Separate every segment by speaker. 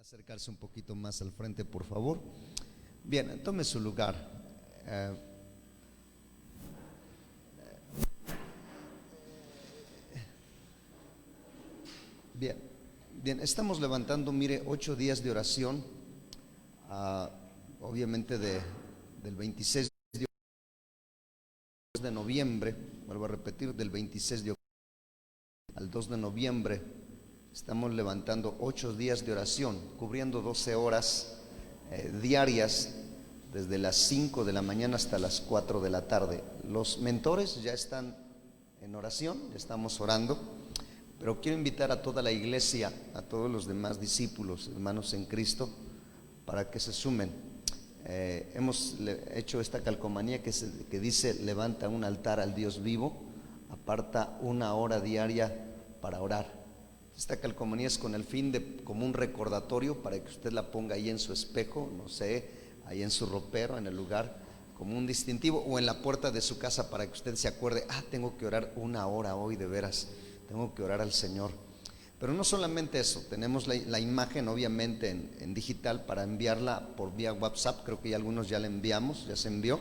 Speaker 1: Acercarse un poquito más al frente, por favor. Bien, tome su lugar. Eh, bien, bien, estamos levantando, mire, 8 días de oración, ah, obviamente del 26 de noviembre, vuelvo a repetir, del 26 de octubre al 2 de noviembre, estamos levantando 8 días de oración, cubriendo 12 horas diarias, desde las 5 de la mañana hasta las 4 de la tarde. Los mentores ya están en oración, estamos orando, pero quiero invitar a toda la iglesia, a todos los demás discípulos, hermanos en Cristo, para que se sumen. Hemos hecho esta calcomanía que dice: levanta un altar al Dios vivo, aparta 1 hora diaria para orar. Esta calcomanía es con el fin de, como un recordatorio, para que usted la ponga ahí en su espejo, no sé, ahí en su ropero, en el lugar, como un distintivo, o en la puerta de su casa, para que usted se acuerde: tengo que orar 1 hora hoy, de veras, tengo que orar al Señor. Pero no solamente eso, tenemos la imagen obviamente en digital para enviarla por vía WhatsApp, creo que ya algunos ya la enviamos, ya se envió,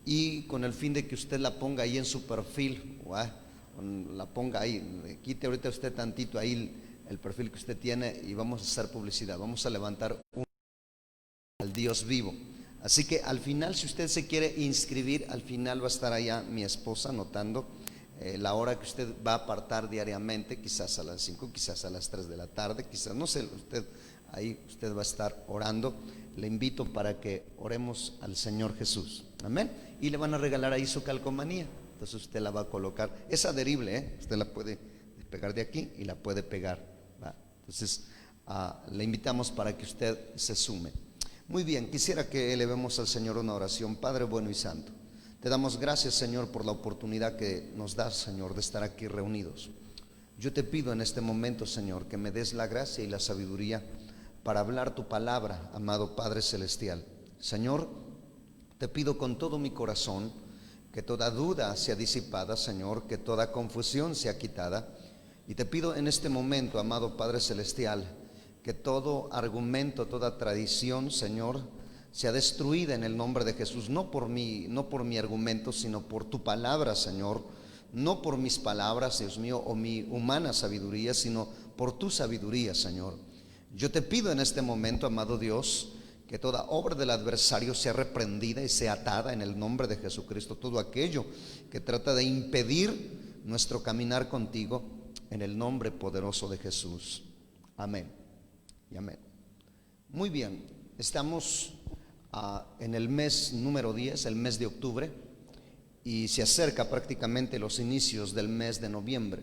Speaker 1: y con el fin de que usted la ponga ahí en su perfil, la ponga ahí, quite ahorita usted tantito ahí el perfil que usted tiene y vamos a hacer publicidad, vamos a levantar al Dios vivo. Así que al final, si usted se quiere inscribir, al final va a estar allá mi esposa anotando la hora que usted va a apartar diariamente, quizás a las 5, quizás a las 3 de la tarde, quizás, no sé, usted va a estar orando. Le invito para que oremos al Señor Jesús, amén, y le van a regalar ahí su calcomanía. Entonces usted la va a colocar, es adherible, usted la puede despegar de aquí y la puede pegar, ¿va? Entonces le invitamos para que usted se sume. Muy bien, quisiera que elevemos al Señor una oración. Padre bueno y santo, te damos gracias, Señor, por la oportunidad que nos das, Señor, de estar aquí reunidos. Yo te pido en este momento, Señor, que me des la gracia y la sabiduría para hablar tu palabra, amado Padre Celestial. Señor, te pido con todo mi corazón que toda duda sea disipada, Señor, que toda confusión sea quitada. Y te pido en este momento, amado Padre Celestial, que todo argumento, toda tradición, Señor, sea destruida en el nombre de Jesús, no por mi argumento, sino por tu palabra, Señor, no por mis palabras, Dios mío, o mi humana sabiduría, sino por tu sabiduría, Señor. Yo te pido en este momento, amado Dios, que toda obra del adversario sea reprendida y sea atada en el nombre de Jesucristo. Todo aquello que trata de impedir nuestro caminar contigo, en el nombre poderoso de Jesús. Amén y amén. Muy bien, estamos en el mes número 10, el mes de octubre, y se acerca prácticamente los inicios del mes de noviembre,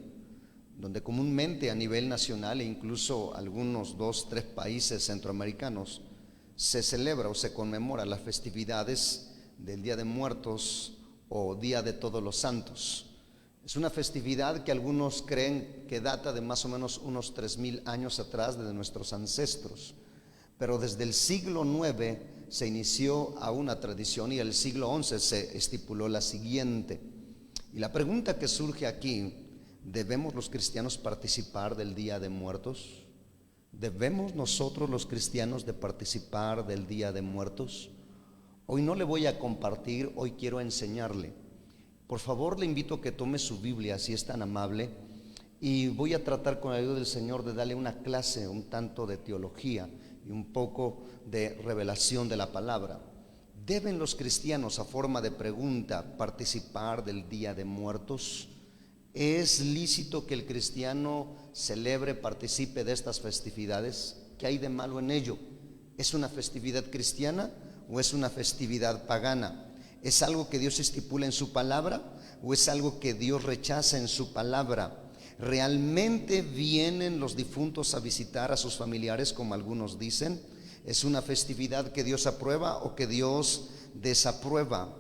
Speaker 1: donde comúnmente a nivel nacional e incluso algunos 2, 3 países centroamericanos se celebra o se conmemora las festividades del Día de Muertos o Día de Todos los Santos. Es una festividad que algunos creen que data de más o menos unos 3000 años atrás, de nuestros ancestros, pero desde el siglo IX se inició a una tradición y el siglo XI se estipuló la siguiente. Y la pregunta que surge aquí: ¿debemos los cristianos participar del Día de Muertos? ¿Debemos nosotros los cristianos de participar del Día de Muertos? Hoy no le voy a compartir, hoy quiero enseñarle. Por favor, le invito a que tome su Biblia, si es tan amable, y voy a tratar con la ayuda del Señor de darle una clase un tanto de teología y un poco de revelación de la palabra. ¿Deben los cristianos, a forma de pregunta, participar del Día de Muertos? ¿Es lícito que el cristiano celebre, participe de estas festividades? ¿Qué hay de malo en ello? ¿Es una festividad cristiana o es una festividad pagana? ¿Es algo que Dios estipula en su palabra o es algo que Dios rechaza en su palabra? ¿Realmente vienen los difuntos a visitar a sus familiares, como algunos dicen? ¿Es una festividad que Dios aprueba o que Dios desaprueba?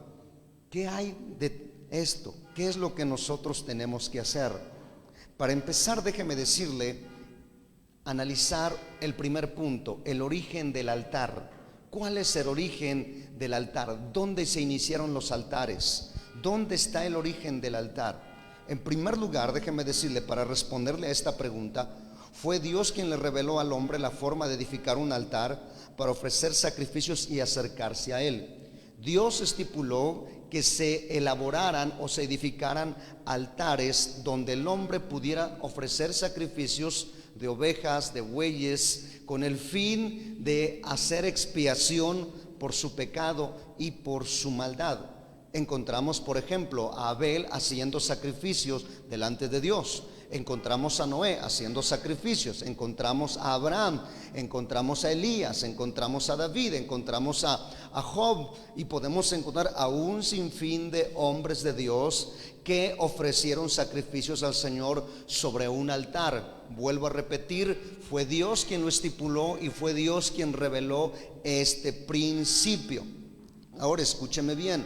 Speaker 1: ¿Qué hay de esto? ¿Qué es lo que nosotros tenemos que hacer? Para empezar, déjeme decirle, analizar el primer punto, el origen del altar. ¿Cuál es el origen del altar? ¿Dónde se iniciaron los altares? ¿Dónde está el origen del altar? En primer lugar, déjeme decirle, para responderle a esta pregunta, Fue Dios quien le reveló al hombre la forma de edificar un altar para ofrecer sacrificios y acercarse a Él. Dios estipuló que se elaboraran o se edificaran altares donde el hombre pudiera ofrecer sacrificios de ovejas, de bueyes, con el fin de hacer expiación por su pecado y por su maldad. Encontramos, por ejemplo, a Abel haciendo sacrificios delante de Dios. Encontramos a Noé haciendo sacrificios. Encontramos a Abraham, encontramos a Elías, encontramos a David, encontramos a Job, y podemos encontrar a un sinfín de hombres de Dios que ofrecieron sacrificios al Señor sobre un altar. Vuelvo a repetir, fue Dios quien lo estipuló y fue Dios quien reveló este principio. Ahora escúcheme bien.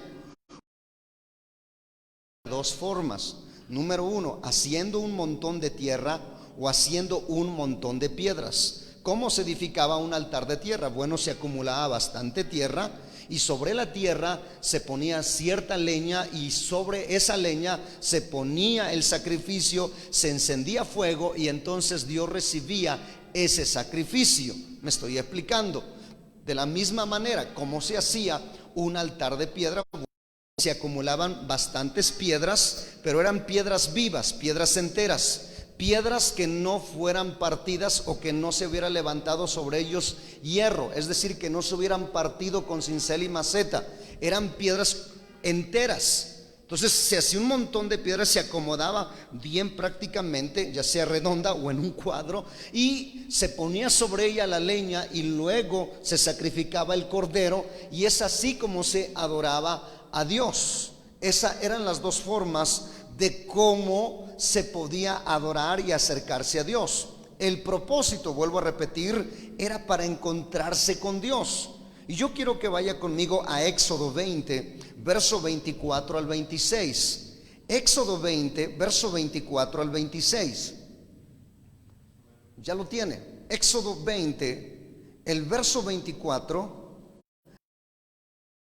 Speaker 1: Dos formas. Número uno, haciendo un montón de tierra o haciendo un montón de piedras. ¿Cómo se edificaba un altar de tierra? Bueno, se acumulaba bastante tierra y sobre la tierra se ponía cierta leña, y sobre esa leña se ponía el sacrificio, se encendía fuego y entonces Dios recibía ese sacrificio. ¿Me estoy explicando? De la misma manera, ¿cómo se hacía un altar de piedra? Se acumulaban bastantes piedras, pero eran piedras vivas, piedras enteras, piedras que no fueran partidas o que no se hubiera levantado sobre ellos hierro, es decir, que no se hubieran partido con cincel y maceta. Eran piedras enteras. Entonces se hacía un montón de piedras, se acomodaba bien prácticamente, ya sea redonda o en un cuadro, y se ponía sobre ella la leña y luego se sacrificaba el cordero, y es así como se adoraba a Dios. Esas eran las dos formas de cómo se podía adorar y acercarse a Dios. El propósito, vuelvo a repetir, era para encontrarse con Dios. Y yo quiero que vaya conmigo a Éxodo 20, verso 24 al 26. Éxodo 20, verso 24 al 26. Ya lo tiene. Éxodo 20, el verso 24 al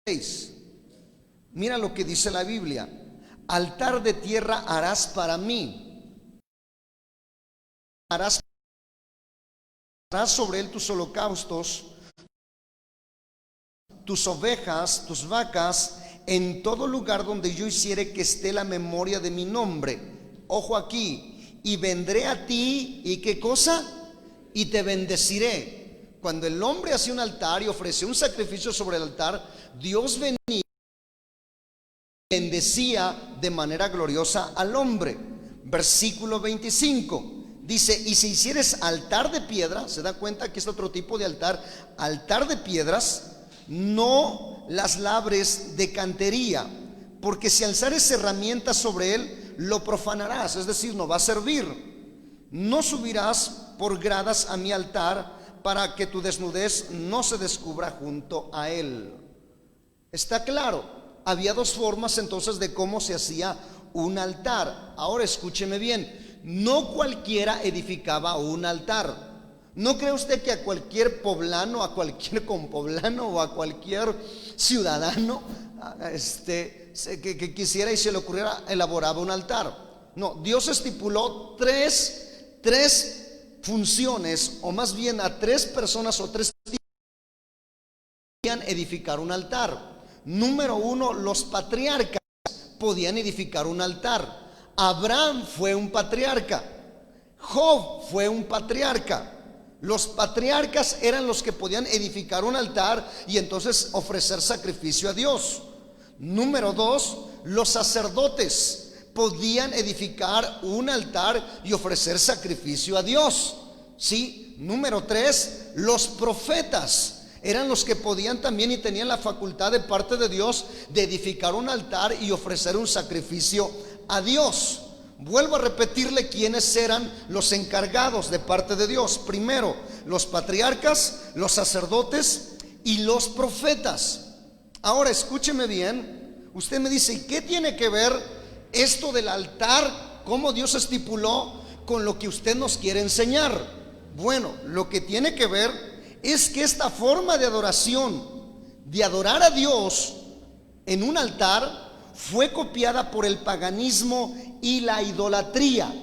Speaker 1: 26. Mira lo que dice la Biblia: altar de tierra harás para mí, harás sobre él tus holocaustos, tus ovejas, tus vacas, en todo lugar donde yo hiciere que esté la memoria de mi nombre. Ojo aquí: y vendré a ti, ¿y qué cosa? Y te bendeciré. Cuando el hombre hacía un altar y ofrecía un sacrificio sobre el altar, Dios venía y bendecía de manera gloriosa al hombre. Versículo 25 dice: y si hicieres altar de piedra, se da cuenta que es otro tipo de altar, altar de piedras, no las labres de cantería, porque si alzares herramientas sobre él, lo profanarás, es decir, no va a servir. No subirás por gradas a mi altar, para que tu desnudez no se descubra junto a él. ¿Está claro? Había dos formas entonces de cómo se hacía un altar. Ahora escúcheme bien, no cualquiera edificaba un altar. ¿No cree usted que a cualquier poblano, a cualquier compoblano o a cualquier ciudadano que quisiera y se le ocurriera elaboraba un altar? No, Dios estipuló tres funciones, o más bien a tres personas o tres tipos que podían edificar un altar. Número uno, los patriarcas podían edificar un altar. Abraham fue un patriarca, Job fue un patriarca. Los patriarcas eran los que podían edificar un altar y entonces ofrecer sacrificio a Dios. Número dos, los sacerdotes podían edificar un altar y ofrecer sacrificio a Dios. Sí. Número tres, los profetas eran los que podían también y tenían la facultad de parte de Dios de edificar un altar y ofrecer un sacrificio a Dios. Vuelvo a repetirle quiénes eran los encargados de parte de Dios. Primero, los patriarcas, los sacerdotes y los profetas. Ahora escúcheme bien. Usted me dice: ¿y qué tiene que ver esto del altar, cómo Dios estipuló, con lo que usted nos quiere enseñar? Bueno, lo que tiene que ver es que esta forma de adoración, de adorar a Dios en un altar, fue copiada por el paganismo y la idolatría.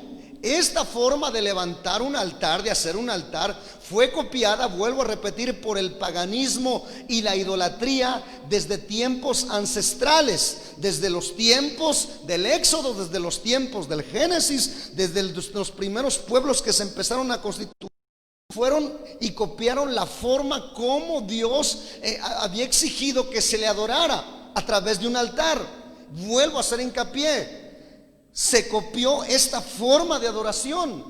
Speaker 1: esta forma de levantar un altar, de hacer un altar, fue copiada, vuelvo a repetir, por el paganismo y la idolatría desde tiempos ancestrales, desde los tiempos del Éxodo, desde los tiempos del Génesis, desde los primeros pueblos que se empezaron a constituir. Fueron y copiaron la forma como Dios había exigido que se le adorara a través de un altar. Vuelvo a hacer hincapié. Se copió esta forma de adoración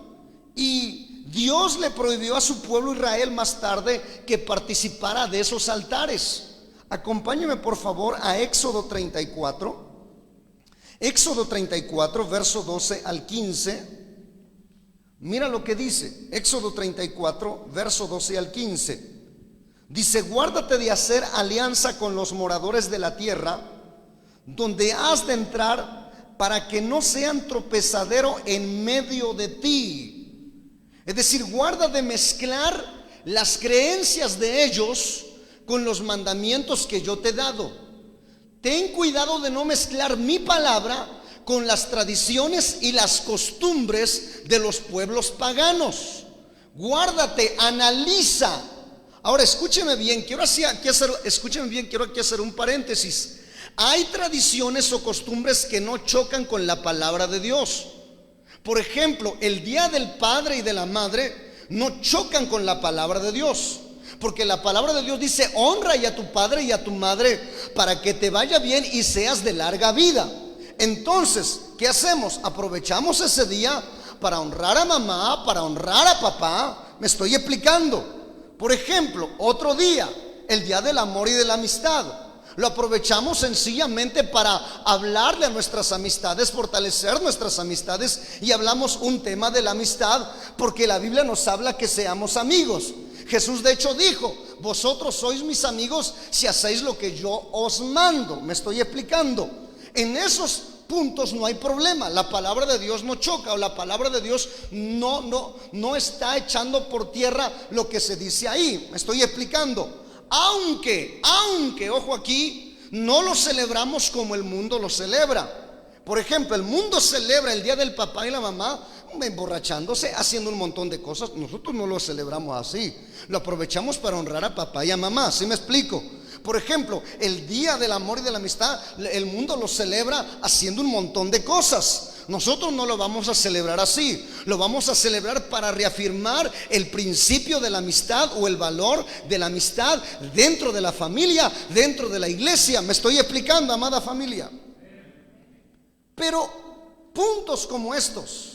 Speaker 1: y Dios le prohibió a su pueblo Israel más tarde que participara de esos altares. Acompáñeme por favor a Éxodo 34. Éxodo 34, verso 12 al 15. Mira lo que dice Éxodo 34, verso 12 al 15. Dice: guárdate de hacer alianza con los moradores de la tierra donde has de entrar, para que no sean tropezadero en medio de ti. Es decir, guarda de mezclar las creencias de ellos con los mandamientos que yo te he dado. Ten cuidado de no mezclar mi palabra con las tradiciones y las costumbres de los pueblos paganos. Guárdate, analiza. Ahora escúcheme bien, quiero aquí hacer un paréntesis. Hay tradiciones o costumbres que no chocan con la palabra de Dios. Por ejemplo, el día del padre y de la madre no chocan con la palabra de Dios, porque la palabra de Dios dice: honra a tu padre y a tu madre para que te vaya bien y seas de larga vida. Entonces, ¿qué hacemos? Aprovechamos ese día para honrar a mamá, para honrar a papá. Me estoy explicando. Por ejemplo, otro día, el día del amor y de la amistad, lo aprovechamos sencillamente para hablarle a nuestras amistades, fortalecer nuestras amistades, y hablamos un tema de la amistad porque la Biblia nos habla que seamos amigos. Jesús de hecho dijo: vosotros sois mis amigos si hacéis lo que yo os mando. Me estoy explicando. En esos puntos no hay problema. La palabra de Dios no choca, o la palabra de Dios no está echando por tierra lo que se dice ahí. Me estoy explicando. Aunque, ojo aquí, no lo celebramos como el mundo lo celebra. Por ejemplo, el mundo celebra el día del papá y la mamá emborrachándose, haciendo un montón de cosas. Nosotros no lo celebramos así. Lo aprovechamos para honrar a papá y a mamá. ¿Sí me explico? Por ejemplo, el día del amor y de la amistad, el mundo lo celebra haciendo un montón de cosas. Nosotros no lo vamos a celebrar así. Lo vamos a celebrar para reafirmar el principio de la amistad o el valor de la amistad dentro de la familia, dentro de la iglesia. Me estoy explicando, amada familia. Pero puntos como estos,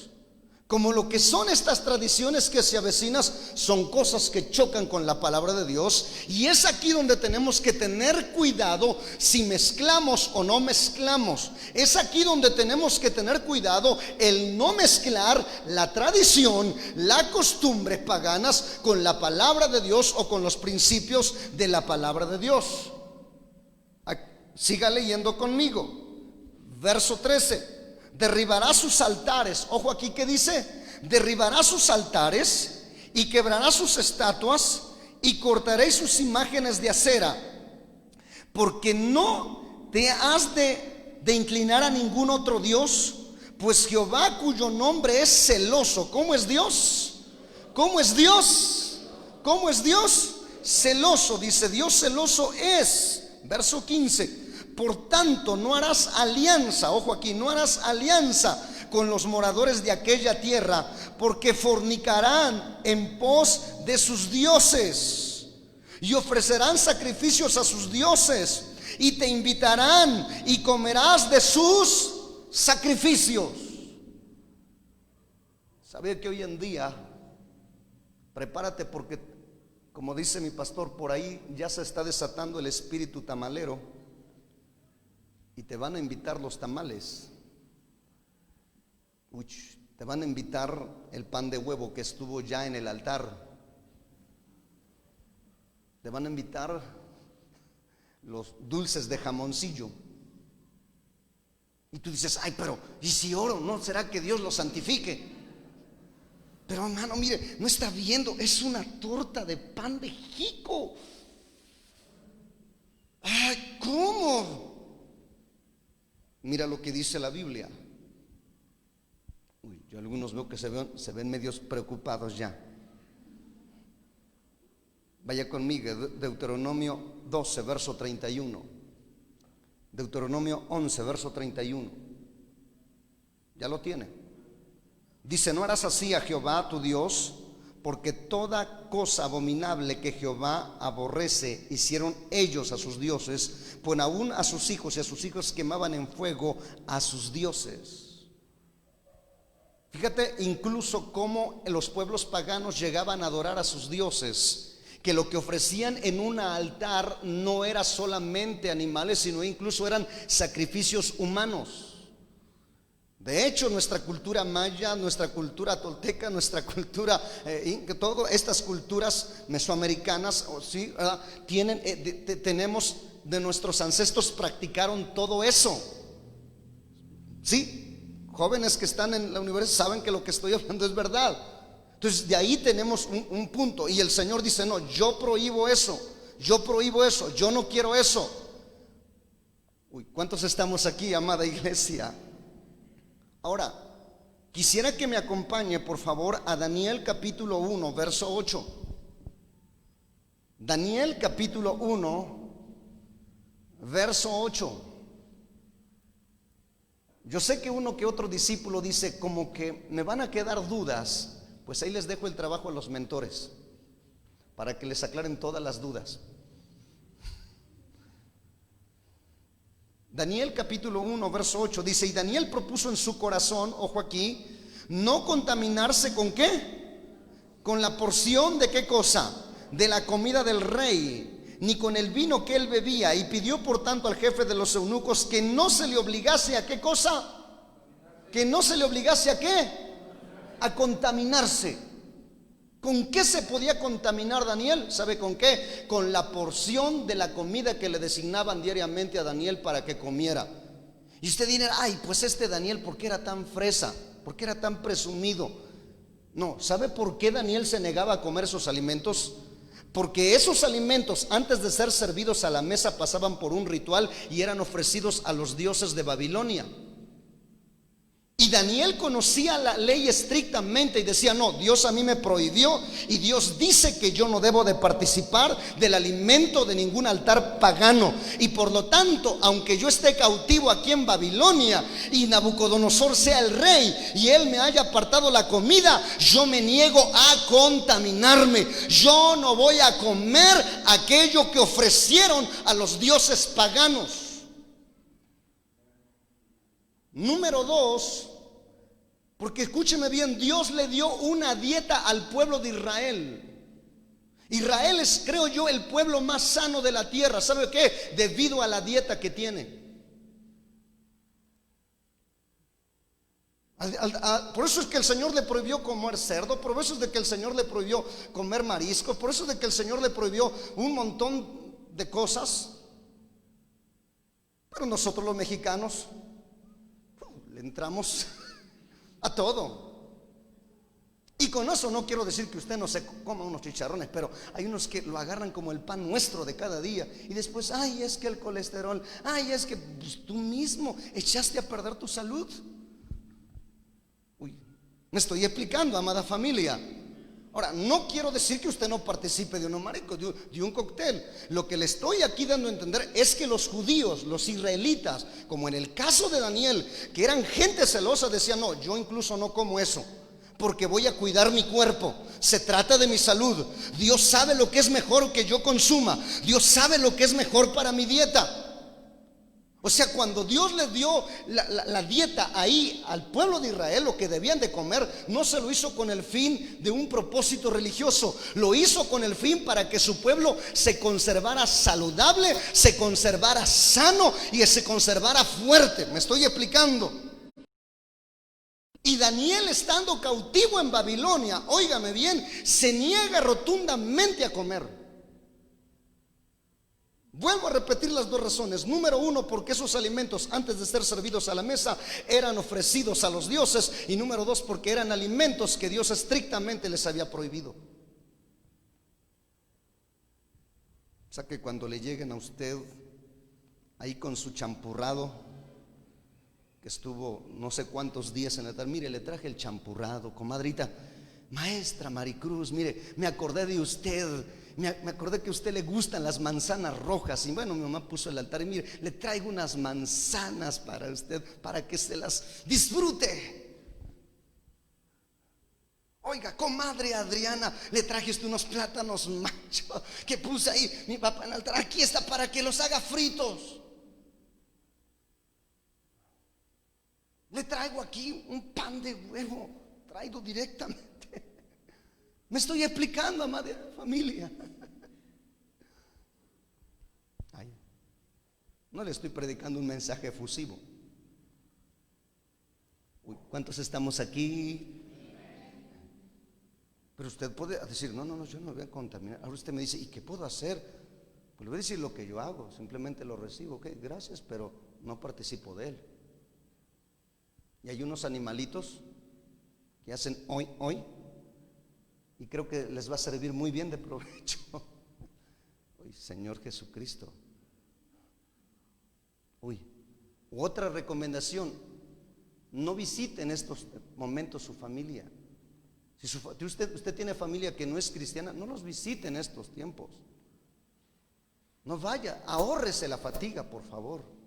Speaker 1: como lo que son estas tradiciones que se avecinan, son cosas que chocan con la palabra de Dios. Y es aquí donde tenemos que tener cuidado si mezclamos o no mezclamos. Es aquí donde tenemos que tener cuidado el no mezclar la tradición, la costumbre paganas con la palabra de Dios o con los principios de la palabra de Dios. Siga leyendo conmigo. Verso 13. Derribará sus altares. Ojo aquí que dice: derribará sus altares y quebrará sus estatuas y cortaréis sus imágenes de acera, porque no te has de inclinar a ningún otro Dios, pues Jehová, cuyo nombre es celoso. ¿Cómo es Dios? ¿Cómo es Dios? ¿Cómo es Dios? Celoso. Dice: Dios celoso es. Verso 15. Por tanto, no harás alianza, ojo aquí, no harás alianza con los moradores de aquella tierra, porque fornicarán en pos de sus dioses y ofrecerán sacrificios a sus dioses, y te invitarán y comerás de sus sacrificios. ¿Sabía que hoy en día, prepárate porque, como dice mi pastor, por ahí ya se está desatando el espíritu tamalero? Y te van a invitar los tamales. Te van a invitar el pan de huevo que estuvo ya en el altar. Te van a invitar los dulces de jamoncillo. Y tú dices: ay, pero ¿y si oro? ¿No será que Dios lo santifique? Pero hermano, mire, no está viendo, es una torta de pan de jico. Ay, ¿cómo? Mira lo que dice la Biblia. Yo algunos veo que se ven medios preocupados ya. Vaya conmigo, Deuteronomio 12, verso 31. Deuteronomio 11, verso 31. Ya lo tiene. Dice: no harás así a Jehová tu Dios, porque toda cosa abominable que Jehová aborrece hicieron ellos a sus dioses, pues aún a sus hijos y a sus hijos quemaban en fuego a sus dioses. Fíjate incluso cómo los pueblos paganos llegaban a adorar a sus dioses, que lo que ofrecían en un altar no era solamente animales, sino incluso eran sacrificios humanos. De hecho, nuestra cultura maya, nuestra cultura tolteca, nuestra cultura, todas estas culturas mesoamericanas, ¿sí? Tenemos de nuestros ancestros practicaron todo eso. ¿Sí? Jóvenes que están en la universidad saben que lo que estoy hablando es verdad. Entonces de ahí tenemos un punto. Y el Señor dice: no, yo prohíbo eso, yo no quiero eso. Uy, ¿cuántos estamos aquí, amada iglesia? Ahora, quisiera que me acompañe por favor a Daniel capítulo 1, verso 8. Daniel capítulo 1, verso 8. Yo sé que uno que otro discípulo dice: como que me van a quedar dudas. Pues ahí les dejo el trabajo a los mentores, para que les aclaren todas las dudas. Daniel capítulo 1, verso 8 dice: y Daniel propuso en su corazón, ojo aquí, no contaminarse ¿con qué? Con la porción de qué cosa, de la comida del rey, ni con el vino que él bebía, y pidió por tanto al jefe de los eunucos que no se le obligase a qué cosa, que no se le obligase a qué, a contaminarse. ¿Con qué se podía contaminar Daniel? ¿Sabe con qué? Con la porción de la comida que le designaban diariamente a Daniel para que comiera. Y usted dirá: ay, pues este Daniel, ¿por qué era tan fresa? ¿Por qué era tan presumido? No, ¿sabe por qué Daniel se negaba a comer esos alimentos? Porque esos alimentos, antes de ser servidos a la mesa, pasaban por un ritual y eran ofrecidos a los dioses de Babilonia. Y Daniel conocía la ley estrictamente y decía: no, Dios a mí me prohibió, y Dios dice que yo no debo de participar del alimento de ningún altar pagano. Y por lo tanto, aunque yo esté cautivo aquí en Babilonia y Nabucodonosor sea el rey y él me haya apartado la comida, yo me niego a contaminarme. Yo no voy a comer aquello que ofrecieron a los dioses paganos. Número 2, porque escúcheme bien, Dios le dio una dieta al pueblo de Israel. Israel es, creo yo, el pueblo más sano de la tierra. ¿Sabe qué? Debido a la dieta que tiene. Por eso es que el Señor le prohibió comer cerdo, por eso es de que el Señor le prohibió comer marisco, por eso es de que el Señor le prohibió un montón de cosas. Pero nosotros los mexicanos le entramos a todo. Y con eso no quiero decir que usted no se coma unos chicharrones, pero hay unos que lo agarran como el pan nuestro de cada día. Y después: ay, es que el colesterol, ay, es que pues, tú mismo echaste a perder tu salud. Uy, me estoy explicando, amada familia. Ahora, no quiero decir que usted no participe de unos mariscos, de un cóctel. Lo que le estoy aquí dando a entender es que los judíos, los israelitas, como en el caso de Daniel, que eran gente celosa, decían: no, yo incluso no como eso, porque voy a cuidar mi cuerpo. Se trata de mi salud. Dios sabe lo que es mejor que yo consuma. Dios sabe lo que es mejor para mi dieta. O sea, cuando Dios les dio la dieta ahí al pueblo de Israel, lo que debían de comer, no se lo hizo con el fin de un propósito religioso. Lo hizo con el fin para que su pueblo se conservara saludable, se conservara sano y se conservara fuerte. ¿Me estoy explicando? Y Daniel, estando cautivo en Babilonia, óigame bien, se niega rotundamente a comer. Vuelvo a repetir las dos razones. Número 1, porque esos alimentos, antes de ser servidos a la mesa, eran ofrecidos a los dioses. Y número 2, porque eran alimentos que Dios estrictamente les había prohibido. O sea que cuando le lleguen a usted ahí con su champurrado, que estuvo no sé cuántos días en el altar. Mire, le traje el champurrado, comadrita. Maestra Maricruz, mire, me acordé de usted. Me acordé que a usted le gustan las manzanas rojas. Y bueno, mi mamá puso el altar y mire, le traigo unas manzanas para usted, para que se las disfrute. Oiga, comadre Adriana, le traje usted unos plátanos machos que puse ahí mi papá en el altar. Aquí está para que los haga fritos. Le traigo aquí un pan de huevo, traído directamente. Me estoy explicando, amada familia. Ay, no le estoy predicando un mensaje efusivo. Uy, ¿cuántos estamos aquí? Pero usted puede decir, no, yo no voy a contaminar. Ahora usted me dice, ¿y qué puedo hacer? Pues le voy a decir lo que yo hago, simplemente lo recibo. Ok, gracias, pero no participo de él. Y hay unos animalitos que hacen hoy, y creo que les va a servir muy bien de provecho. Uy, Señor Jesucristo. Otra recomendación: no visite en estos momentos su familia. Si usted tiene familia que no es cristiana, no los visite en estos tiempos. No vaya, ahórrese la fatiga, por favor.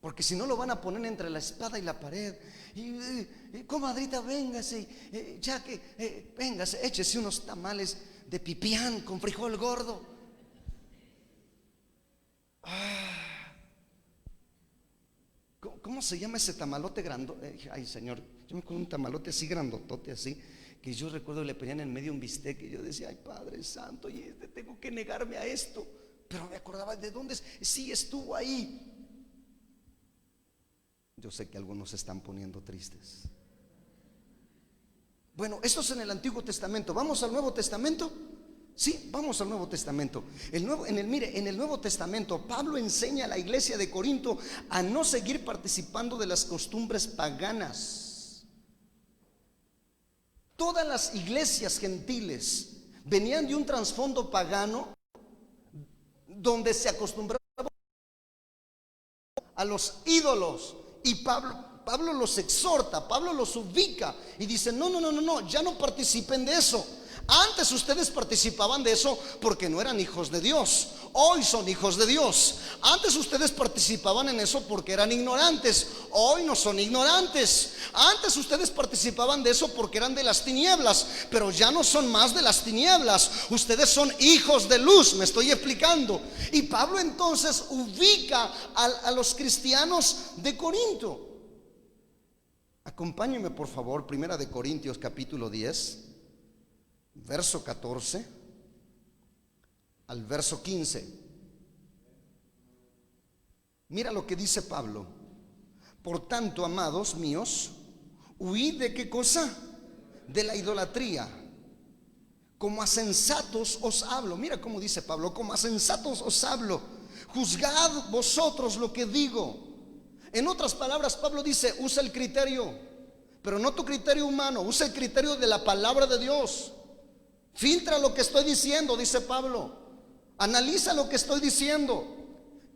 Speaker 1: Porque si no lo van a poner entre la espada y la pared. Y comadrita, véngase, ya que véngase, échese unos tamales de pipián con frijol gordo. ¿Cómo se llama ese tamalote grandote? Ay, Señor, yo me acuerdo de un tamalote así grandotote, así, que yo recuerdo le ponían en medio un bistec, y yo decía, ay, Padre Santo, y tengo que negarme a esto. Pero me acordaba de dónde, sí estuvo ahí. Yo sé que algunos se están poniendo tristes. Bueno, esto es en el Antiguo Testamento. ¿Vamos al Nuevo Testamento? Sí, vamos al Nuevo Testamento. En el Nuevo Testamento Pablo enseña a la iglesia de Corinto a no seguir participando de las costumbres paganas. Todas las iglesias gentiles venían de un trasfondo pagano, donde se acostumbraba a los ídolos. Y Pablo los exhorta, Pablo los ubica y dice, no, ya no participen de eso. Antes ustedes participaban de eso porque no eran hijos de Dios. Hoy son hijos de Dios. Antes ustedes participaban en eso porque eran ignorantes. Hoy no son ignorantes. Antes ustedes participaban de eso porque eran de las tinieblas, pero ya no son más de las tinieblas. Ustedes son hijos de luz. Me estoy explicando. Y Pablo entonces ubica a los cristianos de Corinto. Acompáñenme por favor, 1 de Corintios capítulo 10, verso 14 al verso 15. Mira lo que dice Pablo. Por tanto, amados míos, huid de ¿qué cosa? De la idolatría. Como a sensatos os hablo. Mira cómo dice Pablo, como a sensatos os hablo. Juzgad vosotros lo que digo. En otras palabras, Pablo dice, usa el criterio, pero no tu criterio humano, usa el criterio de la palabra de Dios. Filtra lo que estoy diciendo, dice Pablo. Analiza lo que estoy diciendo.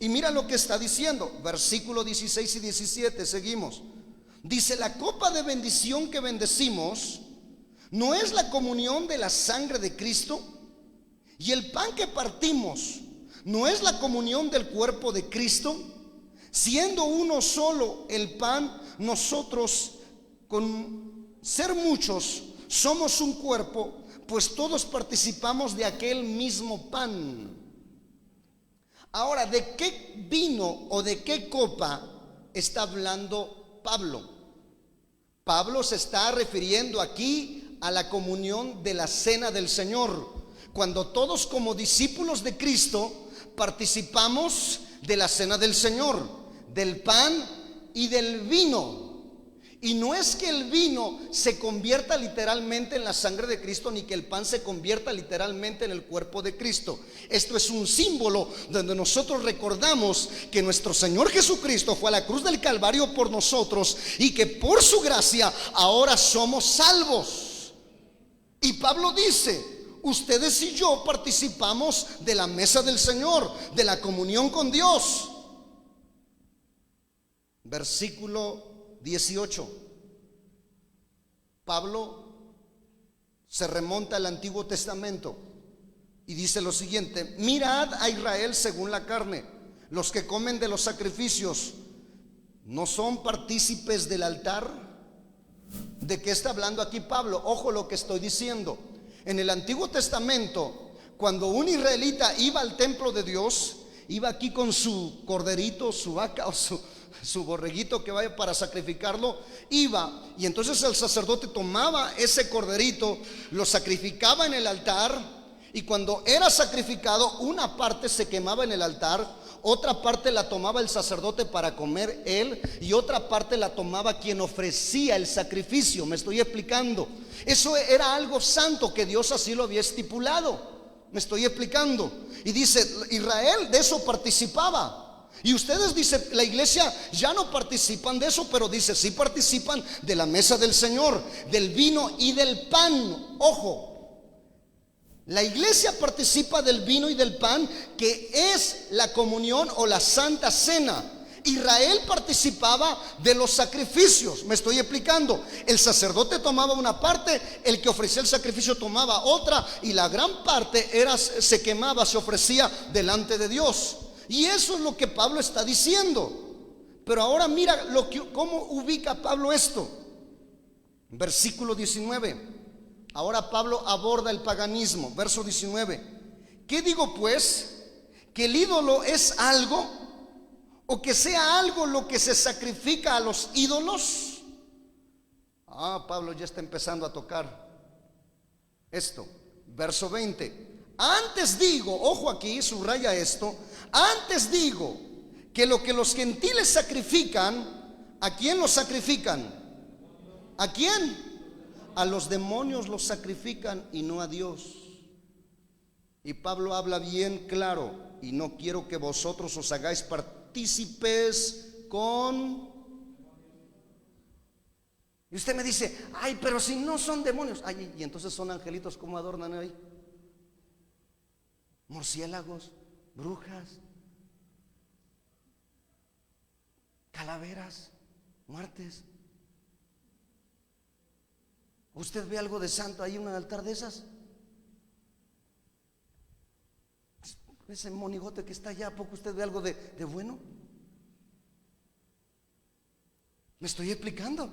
Speaker 1: Y mira lo que está diciendo. Versículo 16 y 17, seguimos. Dice, la copa de bendición que bendecimos, ¿no es la comunión de la sangre de Cristo? Y el pan que partimos, ¿no es la comunión del cuerpo de Cristo? Siendo uno solo el pan, nosotros con ser muchos somos un cuerpo, pues todos participamos de aquel mismo pan. Ahora, ¿de qué vino o de qué copa está hablando Pablo? Pablo se está refiriendo aquí a la comunión de la cena del Señor, cuando todos como discípulos de Cristo participamos de la cena del Señor, del pan y del vino. Y no es que el vino se convierta literalmente en la sangre de Cristo, ni que el pan se convierta literalmente en el cuerpo de Cristo. Esto es un símbolo donde nosotros recordamos que nuestro Señor Jesucristo fue a la cruz del Calvario por nosotros y que por su gracia ahora somos salvos. Y Pablo dice, ustedes y yo participamos de la mesa del Señor, de la comunión con Dios. versículo 18. Pablo se remonta al Antiguo Testamento y dice lo siguiente: mirad a Israel según la carne, los que comen de los sacrificios no son partícipes del altar. ¿De qué está hablando aquí Pablo? Ojo lo que estoy diciendo. En el Antiguo Testamento, cuando un israelita iba al templo de Dios, iba aquí con su corderito, su vaca o su borreguito que vaya para sacrificarlo, iba, y entonces el sacerdote tomaba ese corderito, lo sacrificaba en el altar, y cuando era sacrificado, una parte se quemaba en el altar, otra parte la tomaba el sacerdote para comer él, y otra parte la tomaba quien ofrecía el sacrificio. Me estoy explicando. Eso era algo santo que Dios así lo había estipulado. Me estoy explicando. Y dice, Israel de eso participaba. Y ustedes, dice, la iglesia ya no participan de eso, pero dice, sí participan de la mesa del Señor, del vino y del pan. Ojo, la iglesia participa del vino y del pan, que es la comunión o la santa cena. Israel participaba de los sacrificios. Me estoy explicando. El sacerdote tomaba una parte, el que ofrecía el sacrificio tomaba otra, y la gran parte se quemaba, se ofrecía delante de Dios. Y eso es lo que Pablo está diciendo. Pero ahora mira cómo ubica Pablo esto. Versículo 19. Ahora Pablo aborda el paganismo. Verso 19. ¿Qué digo pues? ¿Que el ídolo es algo, o que sea algo lo que se sacrifica a los ídolos? Pablo ya está empezando a tocar esto. Verso 20. Antes digo, ojo aquí, subraya esto. Antes digo que lo que los gentiles sacrifican, ¿a quién los sacrifican? ¿A quién? A los demonios los sacrifican y no a Dios. Y Pablo habla bien claro: y no quiero que vosotros os hagáis partícipes con. Y usted me dice, ay, pero si no son demonios. Ay, y entonces son angelitos, ¿cómo adornan ahí? Murciélagos, brujas, calaveras, muertes. ¿Usted ve algo de santo ahí en un altar de esas? Ese monigote que está allá, ¿a poco usted ve algo de bueno? ¿Me estoy explicando?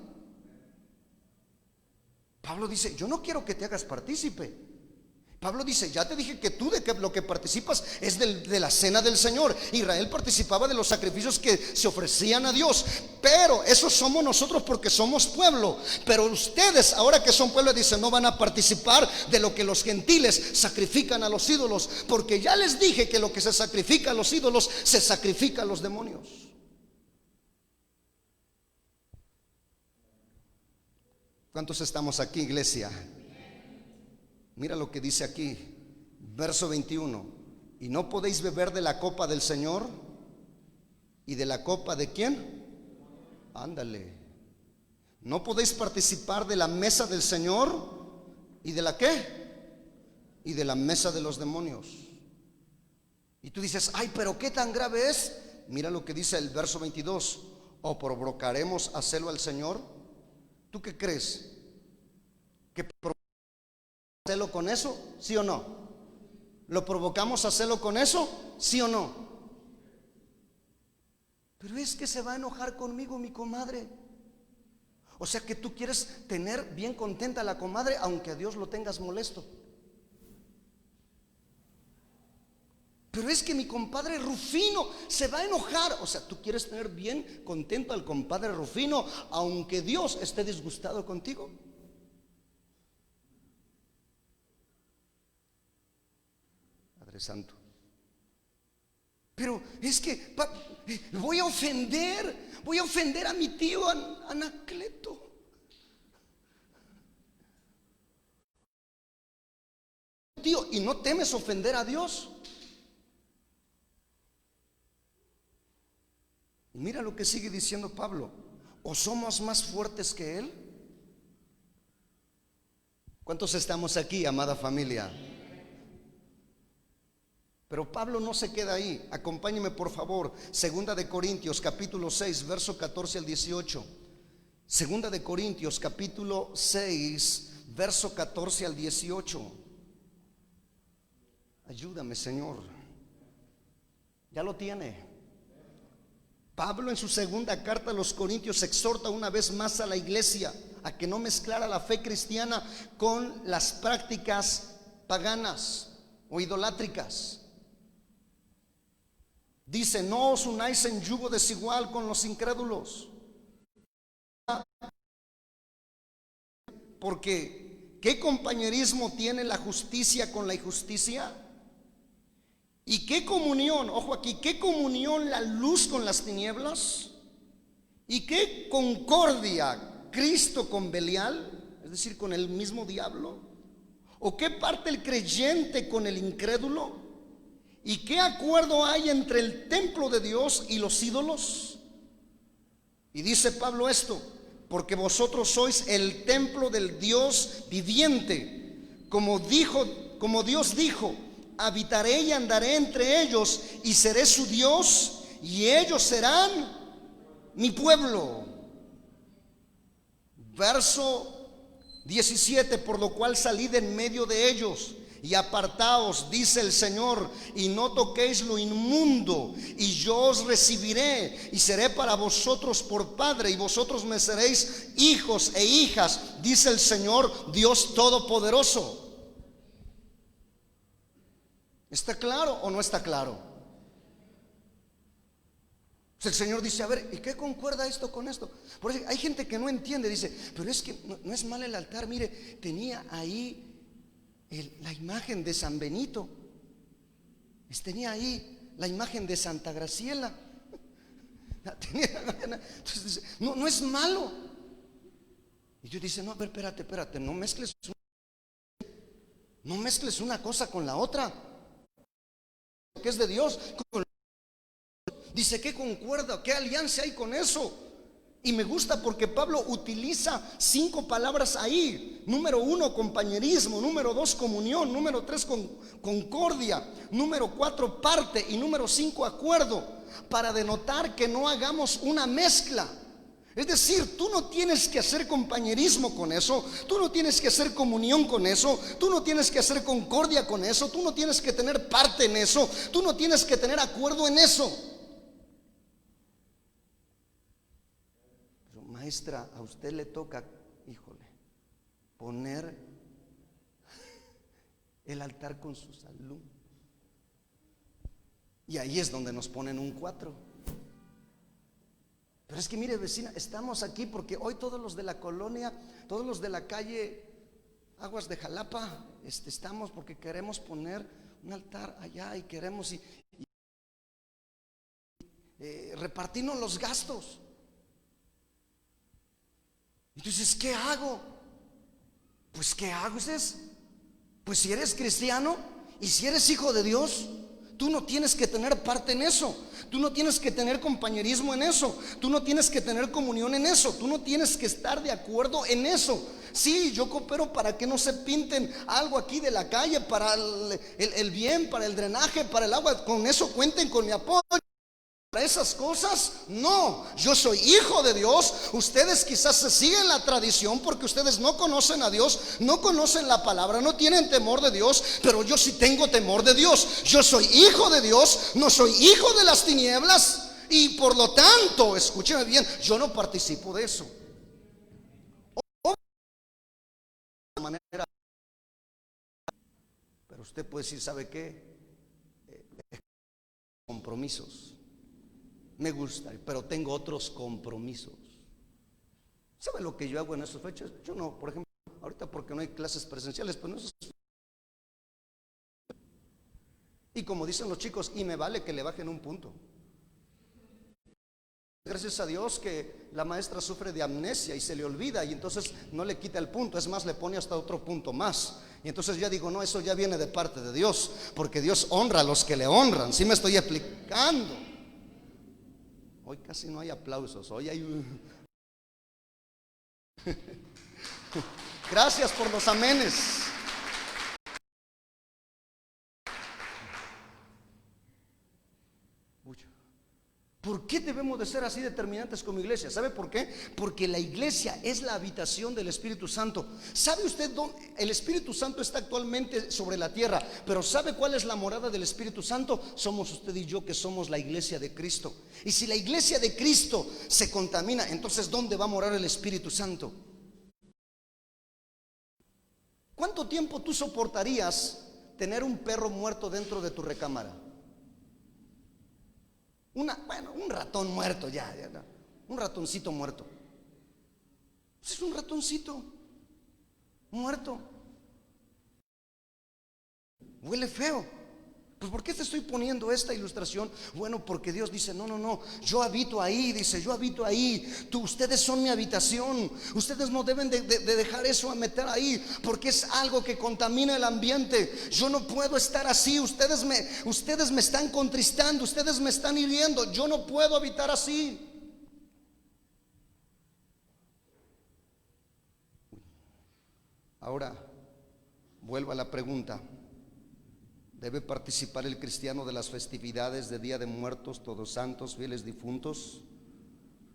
Speaker 1: Pablo dice, yo no quiero que te hagas partícipe. Pablo dice, ya te dije que tú de que lo que participas es de la cena del Señor. Israel participaba de los sacrificios que se ofrecían a Dios, pero eso somos nosotros porque somos pueblo. Pero ustedes, ahora que son pueblo, dicen, no van a participar de lo que los gentiles sacrifican a los ídolos, porque ya les dije que lo que se sacrifica a los ídolos se sacrifica a los demonios. ¿Cuántos estamos aquí, iglesia? Mira lo que dice aquí, verso 21. Y no podéis beber de la copa del Señor y de la copa de ¿quién? Ándale. No podéis participar de la mesa del Señor y de la ¿qué? Y de la mesa de los demonios. Y tú dices, ay, pero qué tan grave es. Mira lo que dice el verso 22. ¿O provocaremos a celo al Señor? ¿Tú qué crees? ¿Que hacerlo con eso? ¿Sí o no? ¿Lo provocamos a hacerlo con eso? ¿Sí o no? Pero es que se va a enojar conmigo mi comadre. O sea que tú quieres tener bien contenta a la comadre, aunque a Dios lo tengas molesto. Pero es que mi compadre Rufino se va a enojar. O sea, tú quieres tener bien contento al compadre Rufino, aunque Dios esté disgustado contigo. Santo. Pero es que voy a ofender a mi tío Anacleto. Tío, ¿y no temes ofender a Dios? Y mira lo que sigue diciendo Pablo: ¿o somos más fuertes que Él? ¿Cuántos estamos aquí, amada familia? Pero Pablo no se queda ahí. Acompáñeme por favor. Segunda de Corintios capítulo 6 verso 14 al 18. Segunda de Corintios capítulo 6 verso 14 al 18. Ayúdame, Señor. Ya lo tiene. Pablo en su segunda carta a los Corintios exhorta una vez más a la iglesia a que no mezclara la fe cristiana con las prácticas paganas o idolátricas. Dice: no os unáis en yugo desigual con los incrédulos, porque ¿qué compañerismo tiene la justicia con la injusticia? ¿Y qué comunión, ojo aquí, qué comunión la luz con las tinieblas? ¿Y qué concordia Cristo con Belial? Es decir, con el mismo diablo. ¿O qué parte el creyente con el incrédulo? ¿Y qué acuerdo hay entre el templo de Dios y los ídolos? Y dice Pablo esto: porque vosotros sois el templo del Dios viviente, como Dios dijo: habitaré y andaré entre ellos, y seré su Dios, y ellos serán mi pueblo. Verso 17: por lo cual salid en medio de ellos y apartaos, dice el Señor, y no toquéis lo inmundo, y yo os recibiré y seré para vosotros por padre, y vosotros me seréis hijos e hijas, dice el Señor Dios Todopoderoso. ¿Está claro o no está claro? El Señor dice: a ver, ¿y qué concuerda esto con esto? Por eso hay gente que no entiende, dice: pero es que no es mal el altar, mire, tenía ahí la imagen de San Benito, tenía ahí la imagen de Santa Graciela. Entonces dice: no es malo. Y yo dice: no, a ver, espérate, no mezcles una cosa con la otra, que es de Dios. Dice: ¿qué concuerda? ¿Qué alianza hay con eso? Y me gusta porque Pablo utiliza 5 palabras ahí. Número 1, compañerismo. Número 2, comunión. Número 3, concordia. Número 4, parte. Y número 5, acuerdo, para denotar que no hagamos una mezcla. Es decir, tú no tienes que hacer compañerismo con eso, tú no tienes que hacer comunión con eso, tú no tienes que hacer concordia con eso, tú no tienes que tener parte en eso, tú no tienes que tener acuerdo en eso. Pero maestra, a usted le toca, híjole, poner el altar con su salud. Y ahí es donde nos ponen un 4. Pero es que mire, vecina, estamos aquí porque hoy todos los de la colonia, todos los de la calle Aguas de Jalapa, estamos porque queremos poner un altar allá y queremos repartirnos los gastos. Entonces, ¿qué hago? Pues, ¿qué hago? Pues si eres cristiano y si eres hijo de Dios, tú no tienes que tener parte en eso. Tú no tienes que tener compañerismo en eso. Tú no tienes que tener comunión en eso. Tú no tienes que estar de acuerdo en eso. Sí, yo coopero para que no se pinten algo aquí de la calle, para el bien, para el drenaje, para el agua. Con eso cuenten con mi apoyo. Para esas cosas, no. Yo soy hijo de Dios. Ustedes quizás se siguen la tradición porque ustedes no conocen a Dios, no conocen la palabra, no tienen temor de Dios. Pero yo sí tengo temor de Dios. Yo soy hijo de Dios, no soy hijo de las tinieblas. Y por lo tanto, escúcheme bien, yo no participo de eso. Pero usted puede decir: ¿sabe qué? Compromisos. Me gusta, pero tengo otros compromisos. ¿Sabe lo que yo hago en esas fechas? Yo no, por ejemplo, ahorita porque no hay clases presenciales, pues no es. Y como dicen los chicos, y me vale que le bajen un punto. Gracias a Dios que la maestra sufre de amnesia y se le olvida, y entonces no le quita el punto, es más, le pone hasta otro punto más. Y entonces ya digo: no, eso ya viene de parte de Dios, porque Dios honra a los que le honran. ¿Sí me estoy explicando? Hoy casi no hay aplausos, hoy hay gracias por los amenes. qué debemos de ser así determinantes como iglesia? ¿Sabe por qué? Porque la iglesia es la habitación del Espíritu Santo. ¿Sabe usted dónde? El Espíritu Santo está actualmente sobre la tierra, pero ¿sabe cuál es la morada del Espíritu Santo? Somos usted y yo, que somos la iglesia de Cristo. Y si la iglesia de Cristo se contamina, entonces ¿dónde va a morar el Espíritu Santo? ¿Cuánto tiempo tú soportarías tener un perro muerto dentro de tu recámara? Un ratón muerto, ya, un ratoncito muerto. Es un ratoncito muerto. Huele feo. Pues ¿por qué te estoy poniendo esta ilustración? Bueno, porque Dios dice, no, yo habito ahí, dice, yo habito ahí. Ustedes son mi habitación. Ustedes no deben de dejar eso a meter ahí, porque es algo que contamina el ambiente. Yo no puedo estar así. Ustedes me están contristando, ustedes me están hiriendo. Yo no puedo habitar así. Ahora, vuelvo a la pregunta. ¿Debe participar el cristiano de las festividades de Día de Muertos, Todos Santos, Fieles Difuntos?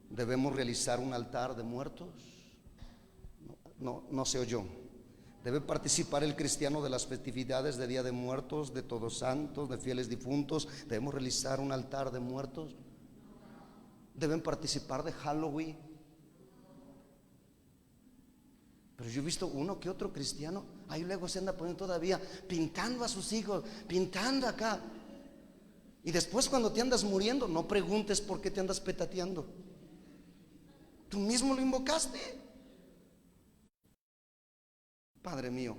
Speaker 1: ¿Debemos realizar un altar de muertos? No se oyó. ¿Debe participar el cristiano de las festividades de Día de Muertos, de Todos Santos, de Fieles Difuntos? ¿Debemos realizar un altar de muertos? ¿Deben participar de Halloween? Pero yo he visto uno que otro cristiano, ahí luego se anda poniendo todavía pintando a sus hijos, pintando acá. Y después, cuando te andas muriendo, no preguntes por qué te andas petateando. Tú mismo lo invocaste, Padre mío.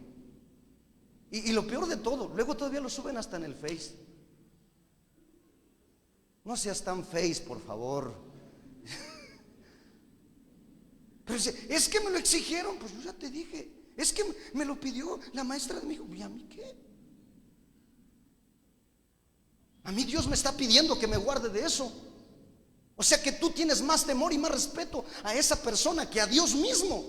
Speaker 1: Y lo peor de todo, luego todavía lo suben hasta en el Face. No seas tan Face, por favor. Pero dice, es que me lo exigieron. Pues yo ya te dije, es que me lo pidió la maestra de mi hijo. ¿Y a mí qué? A mí Dios me está pidiendo que me guarde de eso. O sea que tú tienes más temor y más respeto a esa persona que a Dios mismo.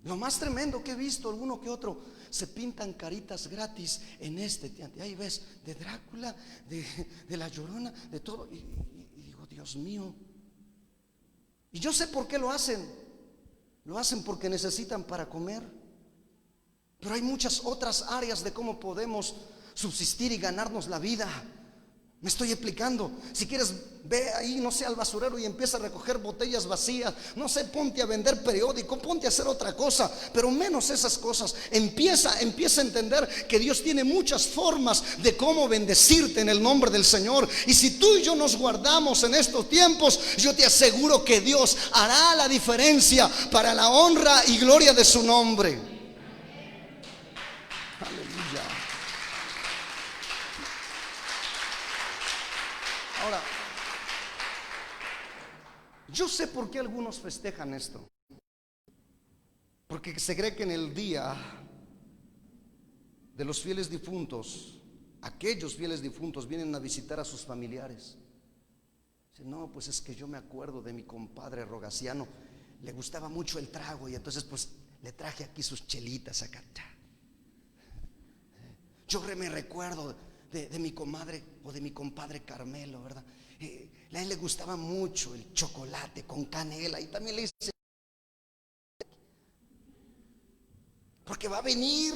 Speaker 1: Lo más tremendo que he visto, alguno que otro se pintan caritas gratis en ahí ves, de Drácula, de la Llorona, de todo. Y digo, Dios mío. Y yo sé por qué lo hacen. Lo hacen porque necesitan para comer. Pero hay muchas otras áreas de cómo podemos subsistir y ganarnos la vida. Me estoy explicando. Si quieres, ve ahí, no sé, al basurero y empieza a recoger botellas vacías. No sé, ponte a vender periódico, ponte a hacer otra cosa, pero menos esas cosas. Empieza a entender que Dios tiene muchas formas de cómo bendecirte en el nombre del Señor. Y si tú y yo nos guardamos en estos tiempos, yo te aseguro que Dios hará la diferencia para la honra y gloria de su nombre. Aleluya. Ahora, yo sé por qué algunos festejan esto. Porque se cree que en el día de los fieles difuntos, aquellos fieles difuntos vienen a visitar a sus familiares. Dicen, no, pues es que yo me acuerdo de mi compadre Rogaciano, le gustaba mucho el trago y entonces pues le traje aquí sus chelitas acá. Yo me recuerdo de mi comadre o de mi compadre Carmelo, ¿verdad? A él le gustaba mucho el chocolate con canela y también le dice, porque va a venir.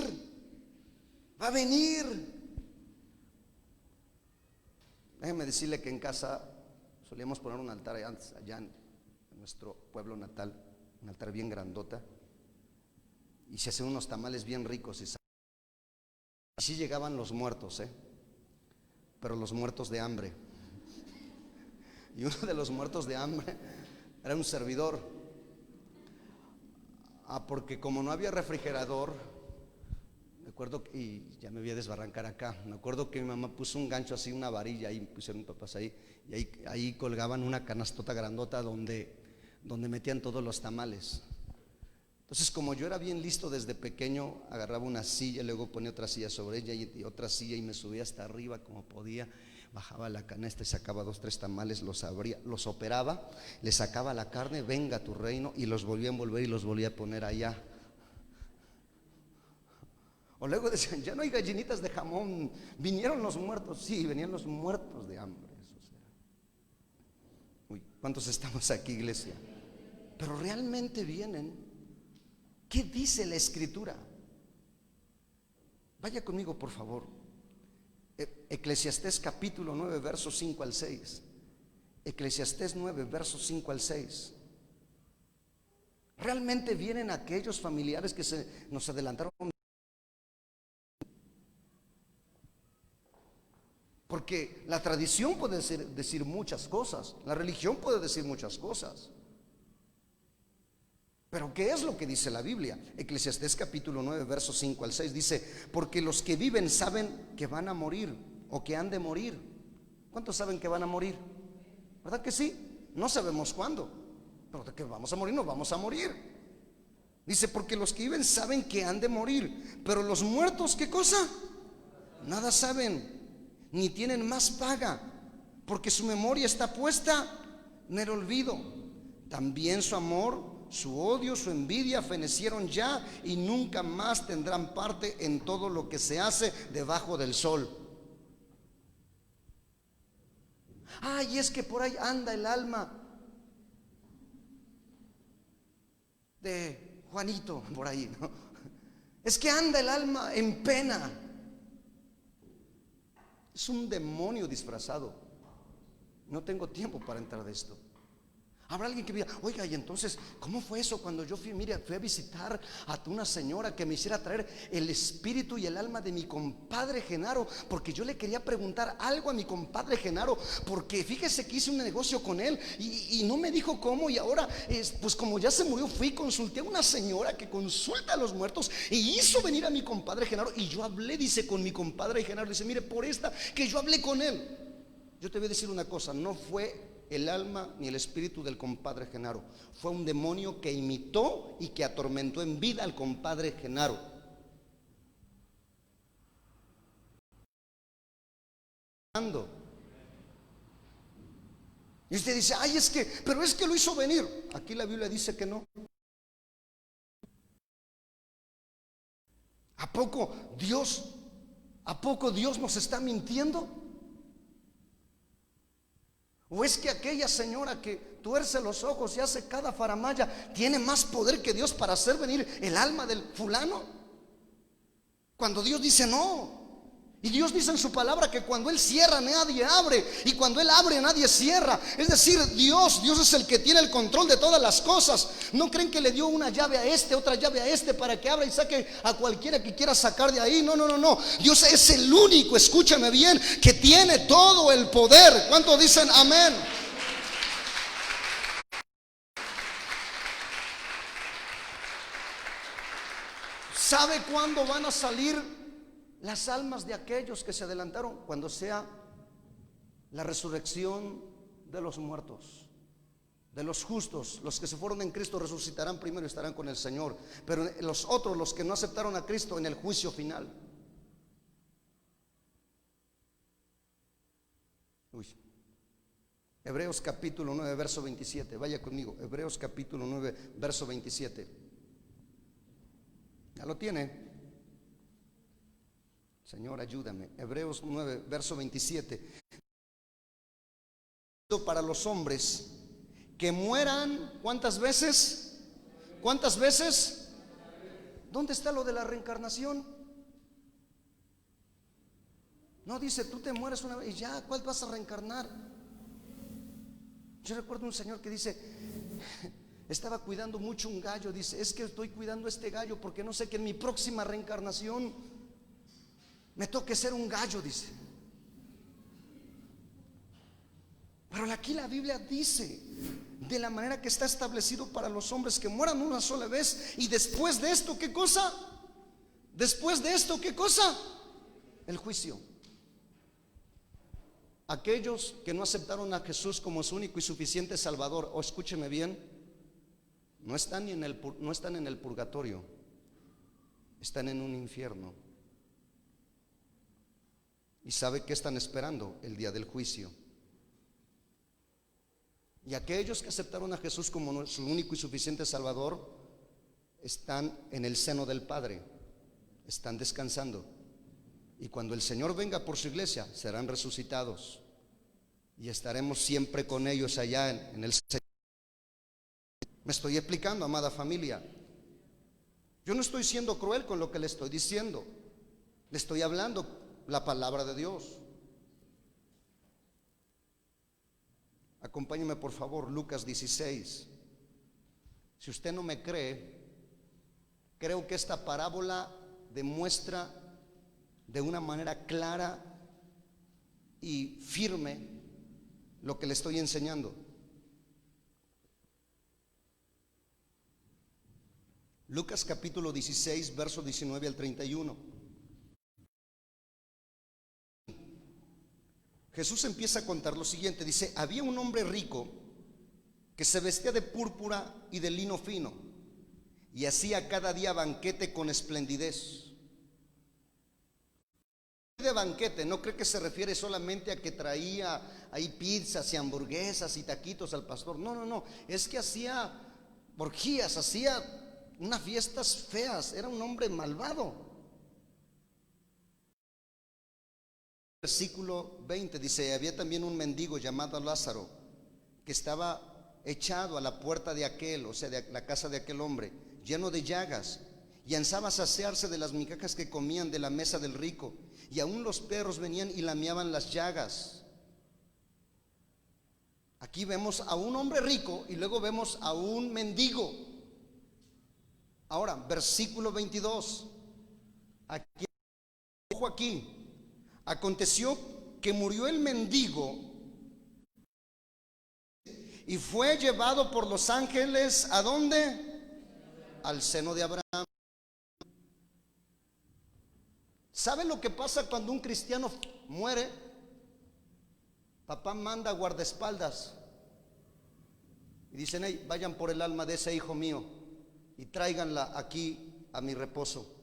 Speaker 1: Déjeme decirle que en casa solíamos poner un altar allá en nuestro pueblo natal, un altar bien grandota, y se hacen unos tamales bien ricos. Y sí llegaban los muertos, pero los muertos de hambre. Y uno de los muertos de hambre era un servidor. Porque como no había refrigerador, me acuerdo, y ya me voy a desbarrancar acá, me acuerdo que mi mamá puso un gancho así, una varilla, ahí pusieron papás ahí, y ahí colgaban una canastota grandota donde metían todos los tamales. Entonces, como yo era bien listo desde pequeño, agarraba una silla, luego ponía otra silla sobre ella y otra silla y me subía hasta arriba como podía, bajaba la canasta y sacaba 2, 3 tamales, los abría, los operaba, le sacaba la carne, venga a tu reino, y los volvía a envolver y los volvía a poner allá. O luego decían, ya no hay gallinitas de jamón, vinieron los muertos. Sí, venían los muertos de hambre. Eso será. Uy, ¿cuántos estamos aquí, iglesia? Pero realmente vienen. ¿Qué dice la Escritura? Vaya conmigo, por favor. Eclesiastés capítulo 9, versos 5 al 6. Eclesiastés 9, versos 5 al 6. Realmente vienen aquellos familiares que nos adelantaron. Porque la tradición puede decir muchas cosas, la religión puede decir muchas cosas. Pero ¿qué es lo que dice la Biblia? Eclesiastés capítulo 9, versos 5 al 6 dice: porque los que viven saben que van a morir o que han de morir. ¿Cuántos saben que van a morir? ¿Verdad que sí? No sabemos cuándo, pero de que vamos a morir, no vamos a morir. Dice: porque los que viven saben que han de morir, pero los muertos, ¿qué cosa? Nada saben, ni tienen más paga, porque su memoria está puesta en el olvido. También su amor, su odio, su envidia fenecieron ya, y nunca más tendrán parte en todo lo que se hace debajo del sol. Y es que por ahí anda el alma de Juanito, por ahí, ¿no? Es que anda el alma en pena. Es un demonio disfrazado. No tengo tiempo para entrar de esto. Habrá alguien que diga: oiga, y entonces, ¿cómo fue eso cuando yo fui a visitar a una señora que me hiciera traer el espíritu y el alma de mi compadre Genaro? Porque yo le quería preguntar algo a mi compadre Genaro, porque fíjese que hice un negocio con él y no me dijo cómo, y ahora pues como ya se murió, fui y consulté a una señora que consulta a los muertos y hizo venir a mi compadre Genaro, y yo hablé, dice, con mi compadre Genaro. Dice: mire, por esta que yo hablé con él. Yo te voy a decir una cosa: no fue el alma ni el espíritu del compadre Genaro, fue un demonio que imitó y que atormentó en vida al compadre Genaro. Y usted dice: pero es que lo hizo venir. Aquí la Biblia dice que no. ¿A poco Dios nos está mintiendo? ¿O es que aquella señora que tuerce los ojos y hace cada faramaya tiene más poder que Dios para hacer venir el alma del fulano? Cuando Dios dice no. Y Dios dice en su palabra que cuando Él cierra nadie abre, y cuando Él abre nadie cierra. Es decir, Dios es el que tiene el control de todas las cosas. ¿No creen que le dio una llave a este, otra llave a este, para que abra y saque a cualquiera que quiera sacar de ahí? No. Dios es el único, escúchame bien, que tiene todo el poder. ¿Cuántos dicen amén? ¿Sabe cuándo van a salir las almas de aquellos que se adelantaron? Cuando sea la resurrección de los muertos, de los justos. Los que se fueron en Cristo resucitarán primero y estarán con el Señor, pero los otros, los que no aceptaron a Cristo, en el juicio final. Hebreos capítulo 9, verso 27. Vaya conmigo, Hebreos capítulo 9, verso 27. ¿Ya lo tiene? Señor, ayúdame. Hebreos 9, verso 27. Para los hombres que mueran, ¿cuántas veces? ¿Cuántas veces? ¿Dónde está lo de la reencarnación? No dice: tú te mueres una vez y ya, ¿cuál vas a reencarnar? Yo recuerdo un señor que dice: estaba cuidando mucho un gallo. Dice: es que estoy cuidando este gallo porque no sé que en mi próxima reencarnación me toque ser un gallo, dice. Pero aquí la Biblia dice de la manera que está establecido para los hombres que mueran una sola vez, y después de esto, ¿qué cosa? Después de esto, ¿qué cosa? El juicio. Aquellos que no aceptaron a Jesús como su único y suficiente Salvador, o escúcheme bien, no están en el purgatorio, están en un infierno. ¿Y sabe qué están esperando? El día del juicio. Y aquellos que aceptaron a Jesús como su único y suficiente Salvador están en el seno del Padre, están descansando. Y cuando el Señor venga por su iglesia, serán resucitados. Y estaremos siempre con ellos allá en el Señor. Me estoy explicando, amada familia. Yo no estoy siendo cruel con lo que le estoy diciendo. Le estoy hablando la palabra de Dios. Acompáñeme por favor, Lucas 16. Si usted no me cree, creo que esta parábola demuestra de una manera clara y firme lo que le estoy enseñando. Lucas capítulo 16, verso 19 al 31. Jesús empieza a contar lo siguiente. Dice: había un hombre rico que se vestía de púrpura y de lino fino y hacía cada día banquete con esplendidez. De banquete, no cree que se refiere solamente a que traía ahí pizzas y hamburguesas y taquitos al pastor. No, no, no. Es que hacía orgías, hacía unas fiestas feas. Era un hombre malvado. Versículo 20 dice: había también un mendigo llamado Lázaro que estaba echado a la puerta de aquel, o sea, de la casa de aquel hombre, lleno de llagas, y ansaba saciarse de las migajas que comían de la mesa del rico, y aún los perros venían y lameaban las llagas. Aquí vemos a un hombre rico y luego vemos a un mendigo. Ahora, versículo 22. Aquí, ojo aquí. Aconteció que murió el mendigo y fue llevado por los ángeles, ¿a dónde? Al seno de Abraham. ¿Sabe lo que pasa cuando un cristiano muere? Papá manda guardaespaldas y dicen: hey, vayan por el alma de ese hijo mío y tráiganla aquí a mi reposo.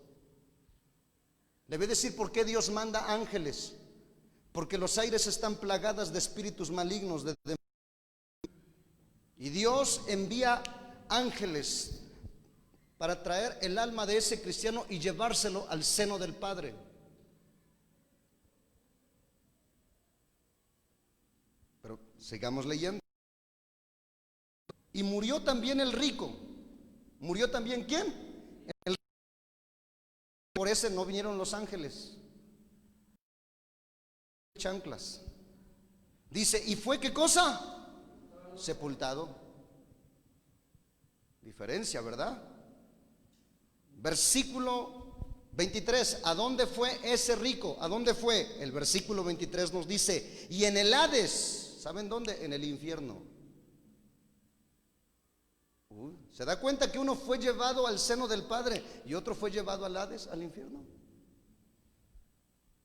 Speaker 1: Le voy a decir por qué Dios manda ángeles. Porque los aires están plagadas de espíritus malignos, y Dios envía ángeles para traer el alma de ese cristiano y llevárselo al seno del Padre. Pero sigamos leyendo. Y murió también el rico. ¿Murió también quién? El... Por ese no vinieron los ángeles. Chanclas. Dice: ¿y fue qué cosa? Sepultado. Diferencia, ¿verdad? Versículo 23. ¿A dónde fue ese rico? ¿A dónde fue? El versículo 23 nos dice: y en el Hades. ¿Saben dónde? En el infierno. ¿Se da cuenta que uno fue llevado al seno del Padre y otro fue llevado al Hades, al infierno?